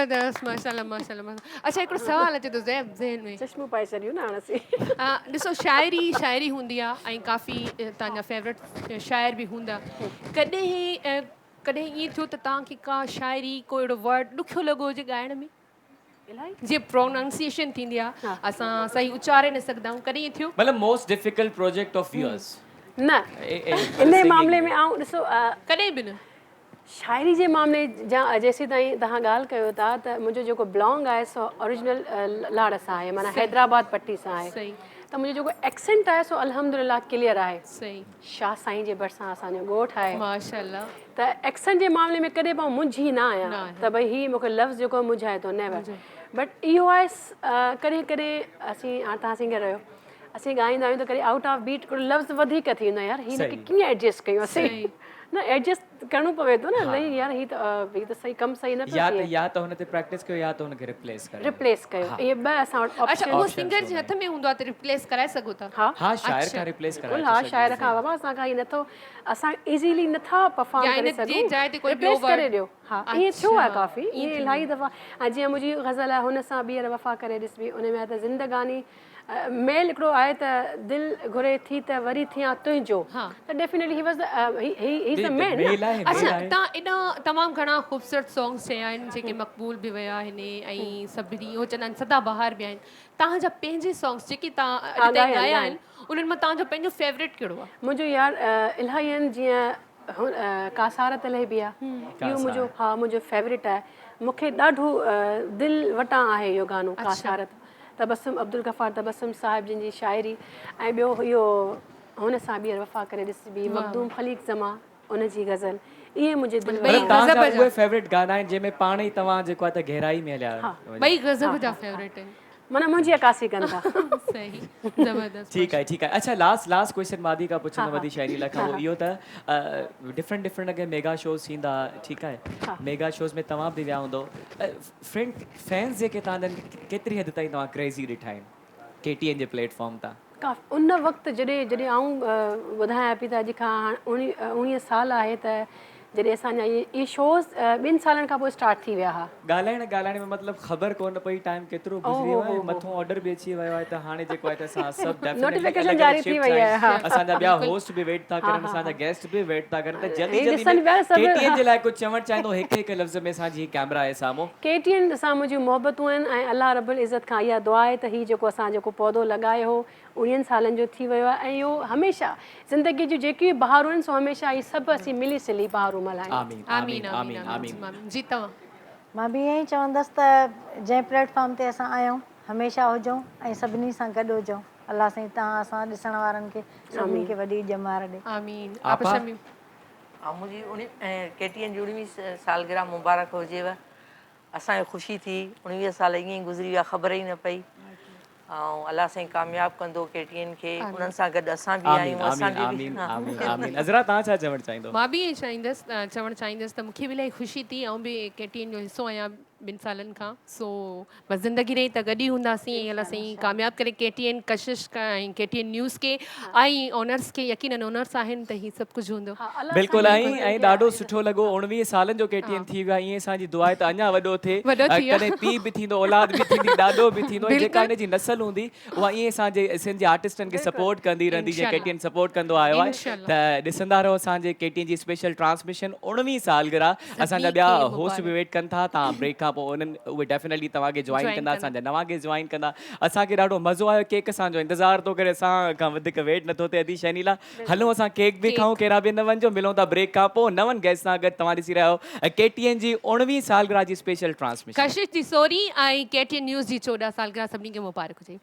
ज़बरदस्त माशाल्लाह माशाल्लाह। अच्छा हिकिड़ो सवाल अचे थो ज़हन में। चश्मो पाए छॾियो न हाणे असीं। ॾिसो शाइरी हूंदी आहे ऐं काफ़ी तव्हांजा फेवरेट शाइर बि हूंदा। कॾहिं ईअं थियो त तव्हांखे का शाइरी को अहिड़ो वर्ड ॾुखियो लॻो हुजे ॻाइण में? जीअं प्रोनाउंसिएशन थींदी आहे असां सही उचारे न सघंदा आहियूं, कॾहिं ईअं थियो? मतलब most difficult project of yours? न, इन मामले में आऊं ॾिसो कॾहिं बि न। शाइरी जे मामले जा जेसीं ताईं तव्हां ॻाल्हि कयो था त मुंहिंजो जेको बिलोंग आहे सो ओरिजिनल लाड़ सां आहे, माना हैदराबाद पट्टी सां आहे। सही। त मुंहिंजो जेको एक्सेंट आहे सो अल्हम्दुलिल्लाह क्लियर आहे। सही। शाह साईं जे भरिसां असांजो ॻोठु आहे। माशाल्लाह। त एक्सेंट जे मामले में कॾहिं मां मुंझी न आहियां त भई हीउ मूंखे लफ़्ज़ जेको मुंझाए थो नेवर। बट इहो आहे कॾहिं कॾहिं असीं हाणे तव्हां सिंगर रहियो, असीं ॻाईंदा आहियूं त कॾहिं आउट ऑफ बीट हिकिड़ो लफ़्ज़ वधीक थी वेंदो आहे, यार हिनखे कीअं एडजस्ट कयूं असीं? न एडजस्ट करिणो पवे थो न, नहीं यार ही त सही कमु सही न या त हुन ते प्रैक्टिस कयो या त हुनखे रिप्लेस कयो। इहे ॿ असां वटि ऑप्शन। अच्छा उहो सिंगर जे हथ में हूंदो आहे त रिप्लेस कराए सघो था? हा शाइर खां रिप्लेस कराए। हा शाइर खां बाबा असां खां ही नथो, असां इज़ीली नथा परफॉर्म करे सघूं, रिप्लेस करे ॾियो। हा ईअं थियो आहे काफ़ी, ईअं इलाही दफ़ा। ऐं जीअं मुंहिंजी गज़ल आहे हुन सां ॿीहर वफ़ा करे ॾिसबी, उन में त ज़िंदगानी मेल हिकिड़ो आहे त दिलि घुरे थी त वरी थियां तुंहिंजो, त definitely he was the main. अच्छा तव्हां एॾा तमामु घणा ख़ूबसूरत सॉन्ग्स चया आहिनि जेके मक़बूल बि विया आहिनि ऐं सभिनी इहो चवंदा आहिनि सदाबहार बि आहिनि। तव्हांजा पंहिंजे सॉन्ग्स जेके तव्हां ॻाया आहिनि उन्हनि मां तव्हांजो पंहिंजो फेवरेट कहिड़ो आहे? मुंहिंजो यार इलाही आहिनि, जीअं कासारत इलाही बि आहे, इहो मुंहिंजो फेवरेट आहे। मूंखे ॾाढो दिलि वटां आहे इहो गानो कासारत। तबस्सुम अब्दुल गफ़ार तबस्सुम साहिब जिन जी शाइरी, ऐं ॿियो इहो हुन सां ॿीहर वफ़ा करे ॾिसबी, मखदूम खलीक ज़मा उन जी गज़ल, इहे मुंहिंजे दिलि में उहे फेवरेट गाना आहिनि जंहिंमें पाण ई तव्हां जेको आहे त गहराई में हलिया। ॿई गज़ब जा फेवरेट आहिनि, माना मुंहिंजी अकासी कनि था। सही ज़बरदस्त। ठीक आहे। अच्छा लास्ट क्वेश्चन मादी का पुछंदो वधी शाइरी लाइ खां इहो त डिफरेंट अगरि मेगा शोज़ थींदा, ठीकु आहे, मेगा शोज़ में तव्हां बि विया हूंदो, फैंस जेके तव्हां केतिरी हद ताईं तव्हां क्रेज़ी ॾिठा आहिनि KTN जे प्लेटफॉर्म तां? काफ़ी उन वक़्तु जॾहिं आऊं ॿुधायां पई त अॼु खां 19 साल आहे त जॾहिं असांजा इहे शोज़ 2 सालनि खां पोइ स्टार्ट थी विया हुआ। ॻाल्हाइण में मतिलबु ख़बर कोन पई टाइम केतिरो गुज़री वियो आहे, मथों ऑर्डर बि अची वियो आहे, त हाणे जेको आहे त असां सभु नोटिफिकेशन जारी थी वई आहे। असांजा ॿिया होस्ट बि वेट था करनि, असांजा गेस्ट बि वेट था करनि, त जल्दी KTN जे लाइ कुझु चवणु चाहींदो हिकु लफ़्ज़ में? असांजी कैमरा आहे साम्हूं। KTN सां मुंहिंजियूं मोहबतूं आहिनि ऐं अलाह रब्बुल इज़त खां इहा दुआ आहे त हीउ जेको असां जेको पौधो लॻायो हो 19 सालनि जो थी वियो आहे, ऐं इहो हमेशह ज़िंदगी जूं जेकी बि बहारूं आहिनि सो हमेशह ई सभु असीं मिली सिली बहारूं मल्हायूं। आमीन आमीन आमीन। जी तव्हां? मां बि ईअं ई चवंदसि त जंहिं प्लेटफॉर्म ते असां आहियूं हमेशह हुजूं ऐं सभिनी सां गॾु हुजूं। अलाह साईं तव्हां असां ॾिसण वारनि खे सभिनी खे वॾी ॼमार ॾे। आमीन। मुंहिंजी KTN जी 19वीं सालगिरह मुबारक हुजेव। असांखे ख़ुशी थी, 19 साल ईअं ई गुज़री विया, ख़बर ई न पई। ऐं अलाह साईं कामयाबु कंदो KTN खे, उन्हनि सां गॾु असां बि आहियूं। अज़रा तव्हां छा चवणु चाहींदो? मां बि चवणु चाहींदसि त मूंखे बि इलाही ख़ुशी थी, ऐं बि KTN जो हिसो आहियां 2 सालनि खां। सो बसि ज़िंदगी रही त गॾु ई हूंदासीं। ऐं अलाह साईं कामयाबु करे KTN कशिश ऐं KTN न्यूज़ खे ऐं ओनर्स खे, यकीनन ओनर्स आहिनि त हीउ सभु कुझु हूंदो। बिल्कुलु ऐं ॾाढो सुठो लॻो। 19 सालनि जो KTN थी वियो आहे, ईअं असांजी दुआ आहे त अञा वॾो थिए, कॾहिं पीउ बि थींदो, औलाद बि थींदी, ॾाॾो बि थींदो, जेका हिन जी नसल हूंदी उहा ईअं असांजे सिंध जे आर्टिस्टनि खे सपोर्ट कंदी रहंदी जीअं KTN सपोर्ट कंदो आयो आहे। त ॾिसंदा रहो असांजे KTN जी स्पेशल ट्रांसमिशन 19 सालगिरह। असांजा ॿिया होस्ट बि वेट कनि था, तव्हां ब्रेक खां पोइ उन्हनि उहे डेफिनेटली तव्हांखे जॉइन कंदा, असांजा नवां गेस्ट जॉइन कंदा। असांखे ॾाढो मज़ो आयो, केक असांजो इंतज़ारु थो करे, असां खां वधीक वेट नथो थिए। अदी शैनीला हलो असां केक बि खाऊं, कहिड़ा बि न वञिजो, मिलूं था ब्रेक खां पोइ नवनि गेस्ट सां गॾु। तव्हां ॾिसी रहिया आहियो KTN जी 19वीं सालगिरह जी स्पेशल ट्रांसमिशन। कशिश जी 16 ऐं KTN न्यूज़ जी 14 सालगिरह सभिनी खे मुबारक हुजे।